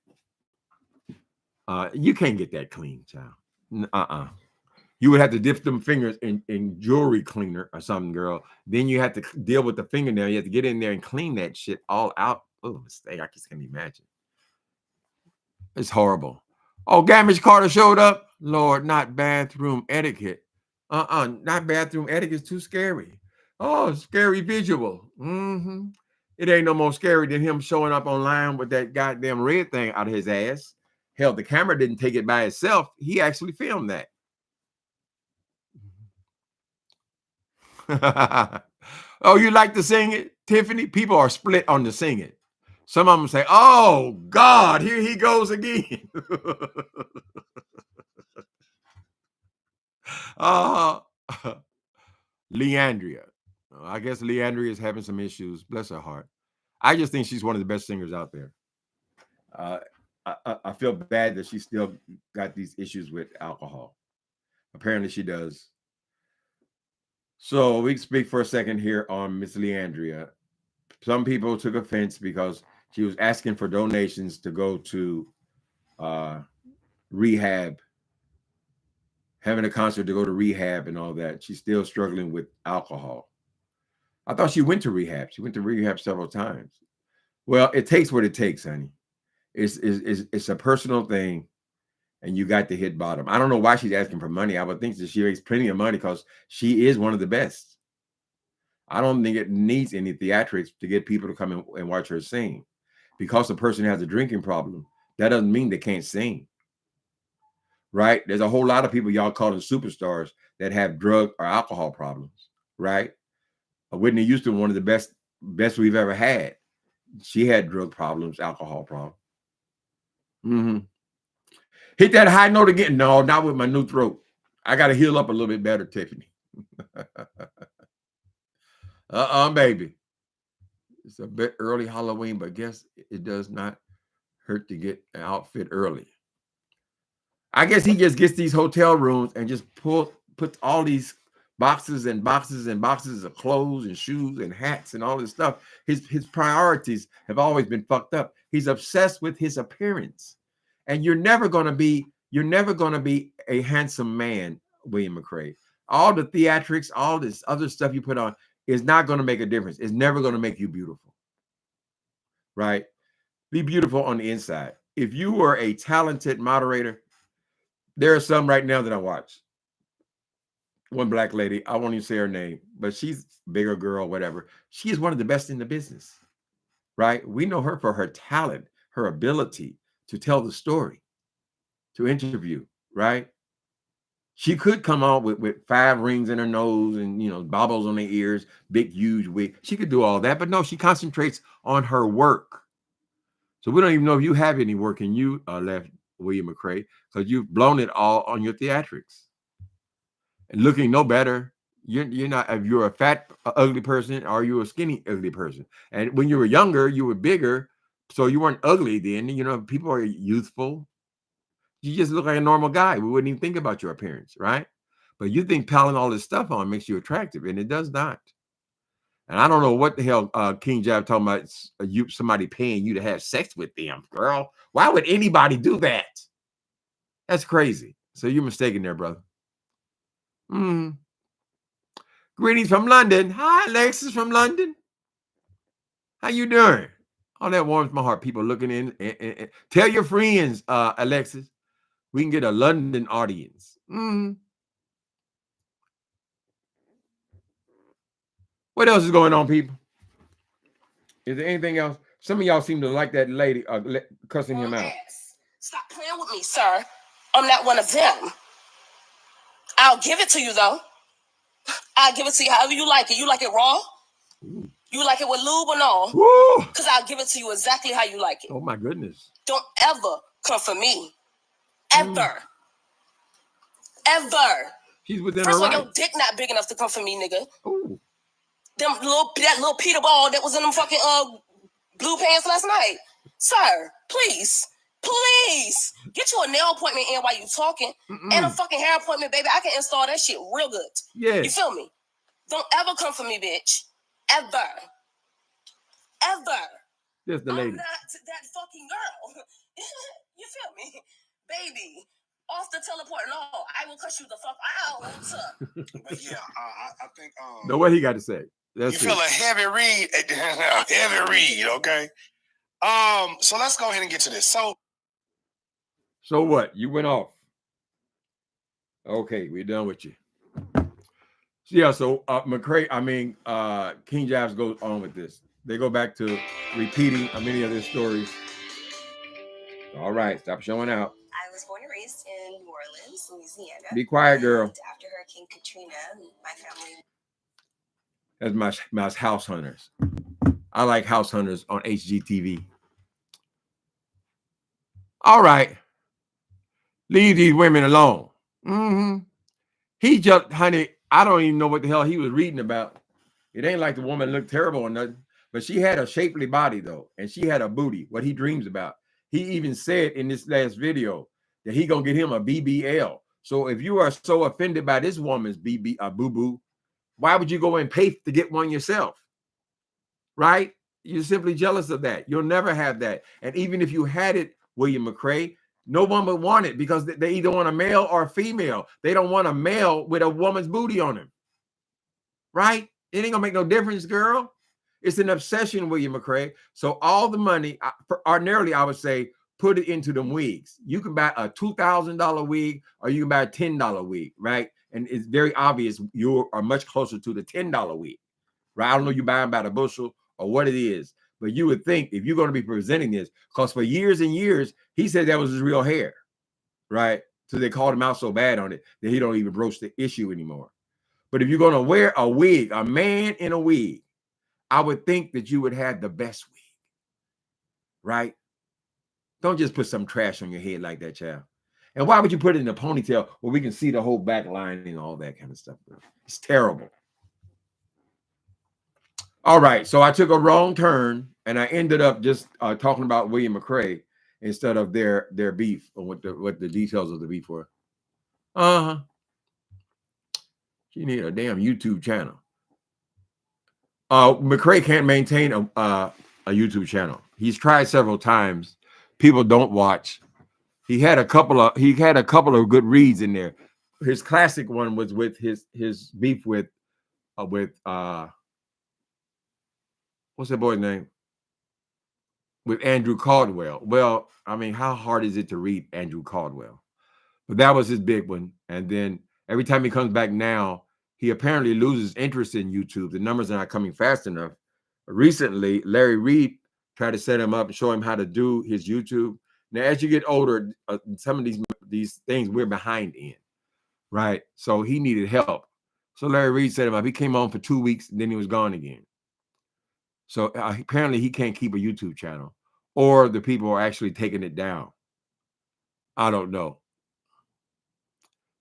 Speaker 1: You can't get that clean, child. You would have to dip them fingers in jewelry cleaner or something, girl. Then you have to deal with the fingernail. You have to get in there and clean that shit all out. Oh, mistake. I just can't imagine. It's horrible. Oh, Gamage Carter showed up. Lord, not bathroom etiquette. Not bathroom etiquette. It's too scary. Oh, scary visual. It ain't no more scary than him showing up online with that goddamn red thing out of his ass. Hell, the camera didn't take it by itself. He actually filmed that. Oh, you like to sing it, Tiffany? People are split on the sing it. Some of them say, oh, God, here he goes again. Leandria. I guess Leandria is having some issues. Bless her heart. I just think she's one of the best singers out there. I feel bad that she still got these issues with alcohol. Apparently she does. So we can speak for a second here on Miss Leandria. Some people took offense because she was asking for donations to go to rehab, having a concert to go to rehab and all that. She's still struggling with alcohol. I thought she went to rehab. She went to rehab several times. Well, it takes what it takes, honey. It's a personal thing, and you got to hit bottom. I don't know why she's asking for money. I would think that she makes plenty of money because she is one of the best. I don't think it needs any theatrics to get people to come and watch her sing. Because the person has a drinking problem, that doesn't mean they can't sing. Right? There's a whole lot of people y'all calling superstars that have drug or alcohol problems. Right? Whitney Houston, one of the best we've ever had. She had drug problems, alcohol problems. Hit that high note again. No, not with my new throat. I got to heal up a little bit better, Tiffany. Baby. It's a bit early Halloween, but guess it does not hurt to get an outfit early. I guess he just gets these hotel rooms and just puts all these boxes and boxes and boxes of clothes and shoes and hats and all this stuff. His priorities have always been fucked up. He's obsessed with his appearance. And you're never gonna be a handsome man, William McCrae. All the theatrics, all this other stuff you put on is not gonna make a difference. It's never gonna make you beautiful. Right? Be beautiful on the inside. If you were a talented moderator, there are some right now that I watch. One black lady, I won't even say her name, but she's a bigger girl, whatever. She is one of the best in the business, right? We know her for her talent, her ability to tell the story, to interview, right? She could come out with 5 rings in her nose and, you know, baubles on her ears, big, huge wig. She could do all that, but no, she concentrates on her work. So we don't even know if you have any work in you left, William McCrae, because you've blown it all on your theatrics. And looking no better. You're not, if you're a fat, ugly person, or you're a skinny, ugly person. And when you were younger, you were bigger, so you weren't ugly then. You know, people are youthful. You just look like a normal guy. We wouldn't even think about your appearance, right? But you think piling all this stuff on makes you attractive, and it does not. And I don't know what the hell King Jab talking about, somebody paying you to have sex with them, girl. Why would anybody do that? That's crazy. So you're mistaken there, brother. Greetings from London. Hi, Alexis from London. How you doing? Oh, that warms my heart. People looking in. Tell your friends, Alexis. We can get a London audience. What else is going on, people? Is there anything else? Some of y'all seem to like that lady cussing him out.
Speaker 3: Stop playing with me, sir. I'm not one of them. I'll give it to you, though. I'll give it to you however you like it. You like it raw? Ooh. You like it with lube or no? Because I'll give it to you exactly how you like it.
Speaker 1: Oh, my goodness.
Speaker 3: Don't ever come for me. Ever. Ever.
Speaker 1: She's within
Speaker 3: First
Speaker 1: her
Speaker 3: of all,
Speaker 1: right.
Speaker 3: your dick not big enough to come for me, nigga.
Speaker 1: Ooh.
Speaker 3: That little Peter ball that was in them fucking blue pants last night. Sir, please get you a nail appointment in while you talking. And a fucking hair appointment, baby. I can install that shit real good.
Speaker 1: Yeah.
Speaker 3: You feel me? Don't ever come for me, bitch. Ever.
Speaker 1: Just the lady.
Speaker 3: I'm not that fucking girl. You feel me? Baby. Off the teleport. No, I will cuss you the fuck out.
Speaker 2: But yeah, I think
Speaker 1: know what he got to say.
Speaker 2: You feel a heavy read, okay? So let's go ahead and get to this.
Speaker 1: So what? You went off. Okay, we're done with you. Yeah, so McCrae, King Jabs goes on with this. They go back to repeating many of their stories. All right, stop showing out.
Speaker 3: I was born and raised in New Orleans, Louisiana.
Speaker 1: Be quiet, girl.
Speaker 3: And after Hurricane Katrina, my family...
Speaker 1: That's my House Hunters. I like House Hunters on HGTV. All right. Leave these women alone. He just, honey, I don't even know what the hell he was reading about. It ain't like the woman looked terrible or nothing, but she had a shapely body, though, and she had a booty, what he dreams about. He even said in this last video that he gonna get him a BBL. So if you are so offended by this woman's boo-boo, why would you go and pay to get one yourself? Right? You're simply jealous of that. You'll never have that. And even if you had it, William McCrae, no one would want it because they either want a male or a female. They don't want a male with a woman's booty on him. Right? It ain't gonna make no difference, girl. It's an obsession, William McCrae. So all the money, ordinarily, I would say, put it into them wigs. You can buy a $2,000 wig or you can buy a $10 wig, right? And it's very obvious you are much closer to the $10 wig, right? I don't know you buy them by the bushel or what it is, but you would think if you're going to be presenting this, because for years and years, he said that was his real hair, right? So they called him out so bad on it that he don't even broach the issue anymore. But if you're going to wear a wig, a man in a wig, I would think that you would have the best wig, right? Don't just put some trash on your head like that, child. And why would you put it in a ponytail where we can see the whole back line and all that kind of stuff? Bro? It's terrible. All right, so I took a wrong turn and I ended up just talking about William McCrae instead of their beef or what the details of the beef were. She need a damn YouTube channel. McCrae can't maintain a YouTube channel. He's tried several times. People don't watch. He had a couple of good reads in there. His classic one was with his beef with what's that boy's name? With Andrew Caldwell. Well, I mean, how hard is it to read Andrew Caldwell? But that was his big one. And then every time he comes back now, he apparently loses interest in YouTube. The numbers are not coming fast enough. Recently, Larry Reed tried to set him up and show him how to do his YouTube. Now, as you get older, some of these things we're behind in. right? So he needed help. So Larry Reed set him up. He came on for 2 weeks, and then he was gone again. So apparently he can't keep a YouTube channel, or the people are actually taking it down. I don't know.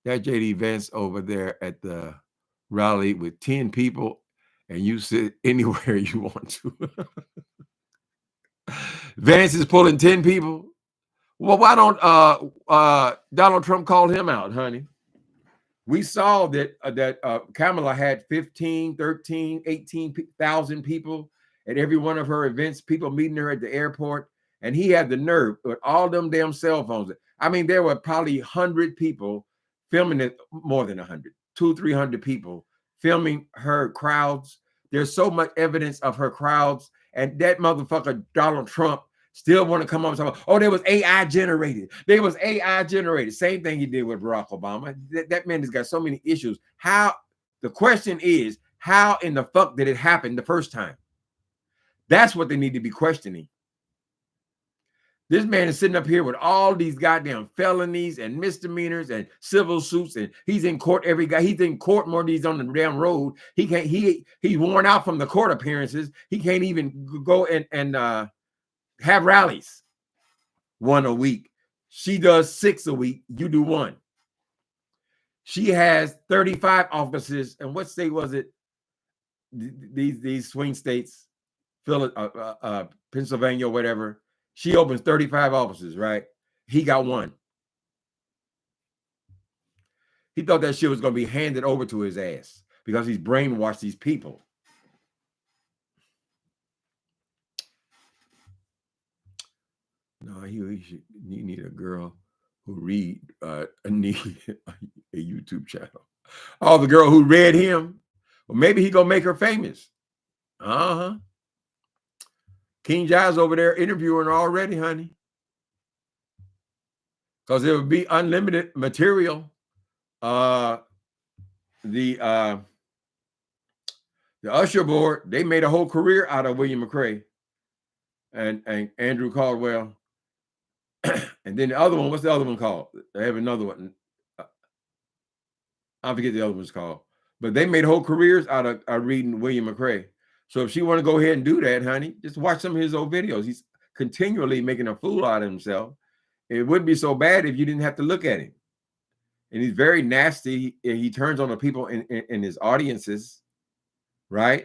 Speaker 1: That JD Vance over there at the rally with 10 people, and you sit anywhere you want to. Vance is pulling 10 people. Well, why don't Donald Trump call him out, honey? We saw that Kamala had 15, 13, 18,000 people at every one of her events, people meeting her at the airport, and he had the nerve with all them damn cell phones. I mean, there were probably 100 people filming it, more than 100, 200-300 people filming her crowds. There's so much evidence of her crowds, and that motherfucker Donald Trump still want to come up and say, oh, there was AI generated. There was AI generated. Same thing he did with Barack Obama. That man has got so many issues. The question is, how in the fuck did it happen the first time? That's what they need to be questioning. This man is sitting up here with all these goddamn felonies and misdemeanors and civil suits, and he's in court every guy. He's in court more than he's on the damn road. He can't. He's worn out from the court appearances. He can't even go and have rallies. 1 a week. She does 6 a week. You do 1. She has 35 offices. And what state was it? These swing states, Pennsylvania, whatever. She opens 35 offices, right? He got 1. He thought that shit was going to be handed over to his ass because he's brainwashed these people. No, you need a girl who read need a YouTube channel. Oh, the girl who read him. Well, maybe he gonna make her famous. King Jives over there interviewing her already, honey. Because it would be unlimited material. The Usher board, they made a whole career out of William McCrae and Andrew Caldwell. And then the other one, what's the other one called? They have another one. I forget the other one's called. But they made whole careers out of reading William McCrae. So if she want to go ahead and do that, honey, just watch some of his old videos. He's continually making a fool out of himself. It wouldn't be so bad if you didn't have to look at him. And he's very nasty. He turns on the people in his audiences, right?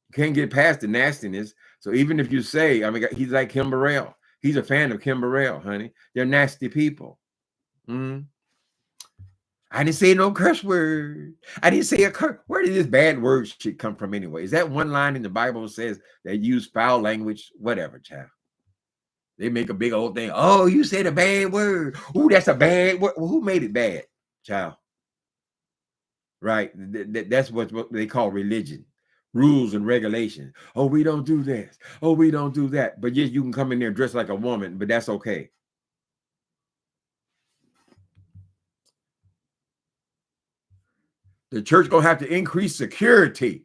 Speaker 1: You can't get past the nastiness. So even if you say, I mean, he's like Kim Burrell. He's a fan of Kim Burrell, honey. They're nasty people. I didn't say no curse word. I didn't say a curse. Where did this bad word shit come from anyway? Is that one line in the Bible that says they use foul language? Whatever, child. They make a big old thing. Oh, you said a bad word. Ooh, that's a bad word. Well, who made it bad, child? Right? That's what they call religion. Rules and regulations. Oh, we don't do this. Oh, we don't do that. But yes, you can come in there dressed like a woman, but that's okay. The church gonna have to increase security.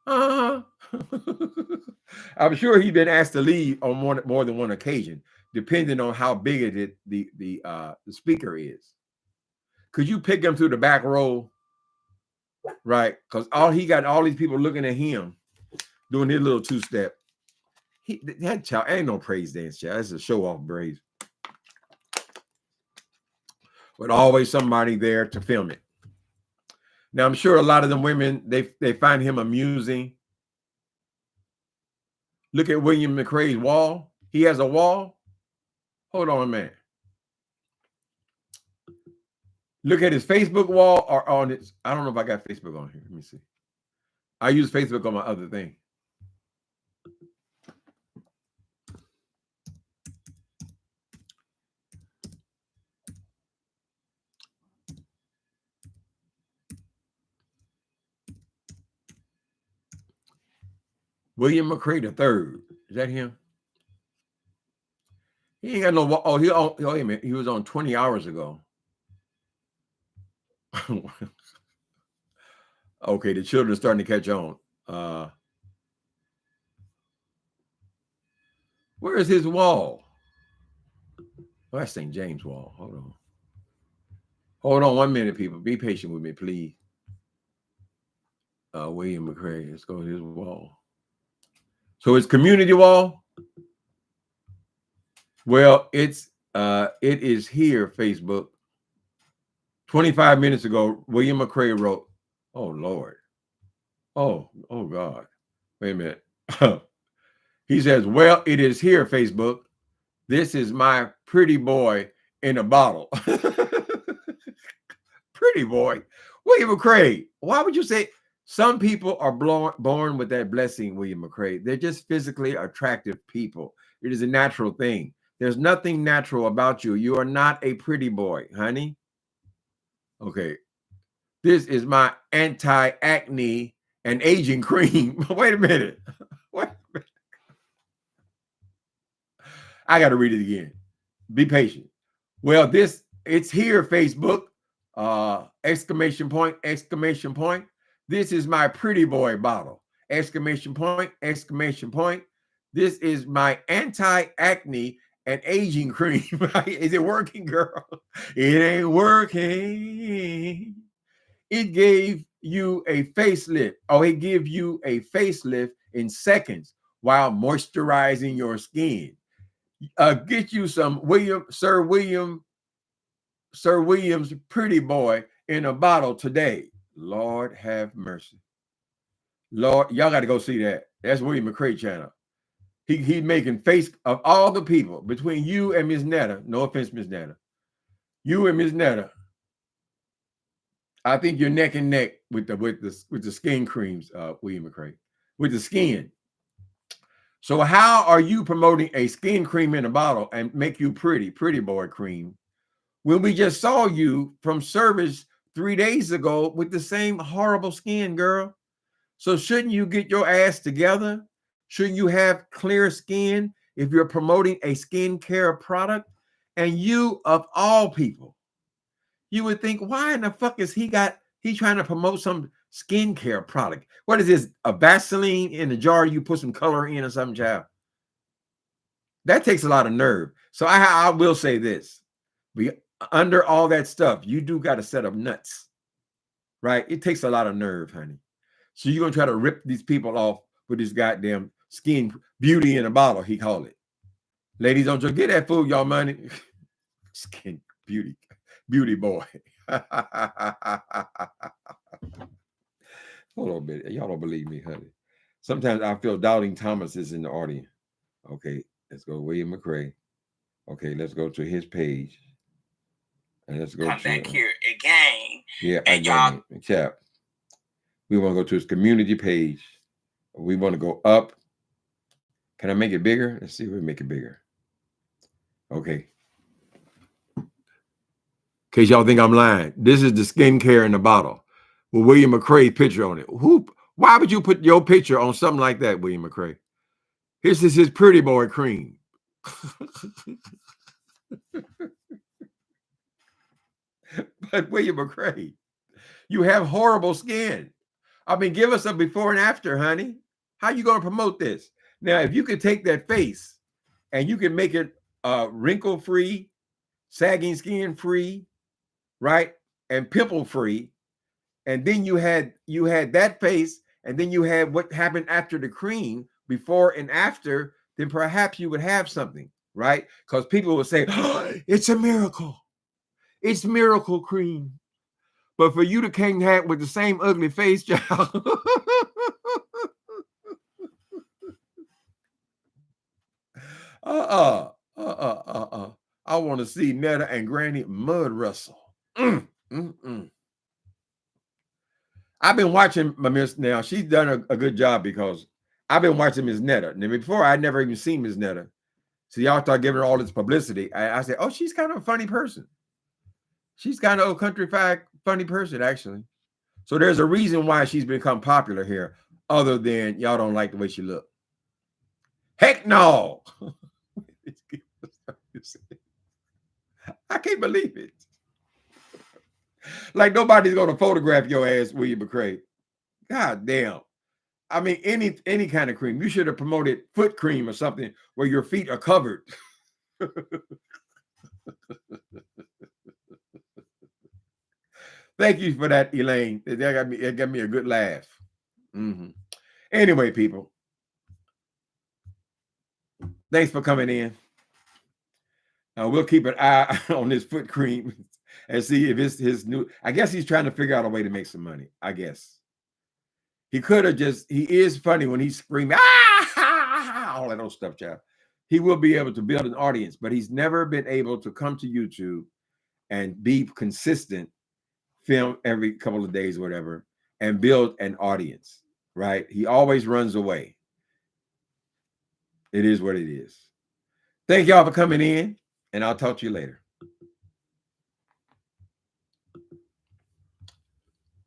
Speaker 1: I'm sure he's been asked to leave on more than one occasion, depending on how big the speaker is. Could you pick him through the back row, right? Because he got all these people looking at him doing his little 2-step. That child ain't no praise dance, child. It's a show off brave. But always somebody there to film it. Now, I'm sure a lot of them women, they find him amusing. Look at William McCrae's wall. He has a wall. Hold on a minute. Look at his Facebook wall or on his. I don't know if I got Facebook on here. Let me see. I use Facebook on my other thing. William McCrae III. Is that him? He ain't got no. Oh, wait a minute. He was on 20 hours ago. Okay, the children are starting to catch on. Where is his wall? Oh, that's St. James Wall. Hold on. Hold on 1 minute, people. Be patient with me, please. William McCrae. Let's go to his wall. So it's community wall. Well, it is here, Facebook. 25 minutes ago, William McCrae wrote, oh, Lord. Oh, God. Wait a minute. He says, well, it is here, Facebook. This is my pretty boy in a bottle. Pretty boy. William McCrae. Why would you say some people are born with that blessing, William McCrae? They're just physically attractive people. It is a natural thing. There's nothing natural about you. You are not a pretty boy, honey. Okay. This is my anti-acne and aging cream. Wait a minute. Wait a minute. I got to read it again. Be patient. Well, it's here, Facebook. Exclamation point, exclamation point. This is my pretty boy bottle. Exclamation point, exclamation point. This is my anti-acne and aging cream. Is it working, girl? It ain't working. It gave you a facelift. Oh, it gives you a facelift in seconds while moisturizing your skin. Get you some Sir William's pretty boy in a bottle today. Lord have mercy. Lord, y'all got to go see that. That's William McCrae channel. He's making face of all the people between you and Miss Netta. No offense, Miss Netta. You and Miss Netta. I think you're neck and neck with the skin creams, William McCrae, with the skin. So how are you promoting a skin cream in a bottle and make you pretty boy cream when we just saw you from service 3 days ago with the same horrible skin, girl? So shouldn't you get your ass together? Shouldn't you have clear skin if you're promoting a skincare product? And you, of all people, you would think, why in the fuck is he trying to promote some skincare product? What is this, a Vaseline in a jar you put some color in or something, child? That takes a lot of nerve. So I will say this. Under all that stuff, you do got a set of nuts, right? It takes a lot of nerve, honey. So you're going to try to rip these people off with this goddamn skin beauty in a bottle, he called it. Ladies, don't just get that fool, y'all money. Skin beauty boy. Hold on a minute. Y'all don't believe me, honey. Sometimes I feel Doubting Thomas is in the audience. Okay, let's go William McCrae. Okay, let's go to his page. And let's go
Speaker 2: back here again.
Speaker 1: Yeah, and y'all. Chap. We want to go to his community page. We want to go up. Can I make it bigger? Let's see if we make it bigger. Okay. In case y'all think I'm lying, this is the skincare in the bottle with William McCrae's picture on it. Why would you put your picture on something like that, William McCrae? This is his pretty boy cream. But William McCrae, you have horrible skin. I mean, give us a before and after, honey. How you going to promote this? Now, if you could take that face and you can make it wrinkle-free, sagging skin-free, right, and pimple-free, and then you had that face, and then you had what happened after the cream, before and after, then perhaps you would have something, right? Because people would say, oh, it's a miracle. It's miracle cream. But for you to king hat with the same ugly face, child. I want to see Netta and Granny mud wrestle. I've been watching my Miss now. She's done a good job because I've been watching Miss Netta. And before, I'd never even seen Miss Netta. So y'all start giving her all this publicity. I said, oh, she's kind of a funny person. She's kind of a countrified funny person, actually. So there's a reason why she's become popular here, other than y'all don't like the way she look. Heck no. I can't believe it. Like nobody's going to photograph your ass, William McCrae. God damn. I mean, any kind of cream. You should have promoted foot cream or something where your feet are covered. Thank you for that, Elaine. That got me a good laugh. Anyway, people, thanks for coming in. We'll keep an eye on this foot cream and see if it's his new. I guess he's trying to figure out a way to make some money. I guess he could have just. He is funny when he's screaming, all that old stuff, child. He will be able to build an audience, but he's never been able to come to YouTube and be consistent, film every couple of days, whatever, and build an audience. Right? He always runs away. It is what it is. Thank y'all for coming in, and I'll talk to you later.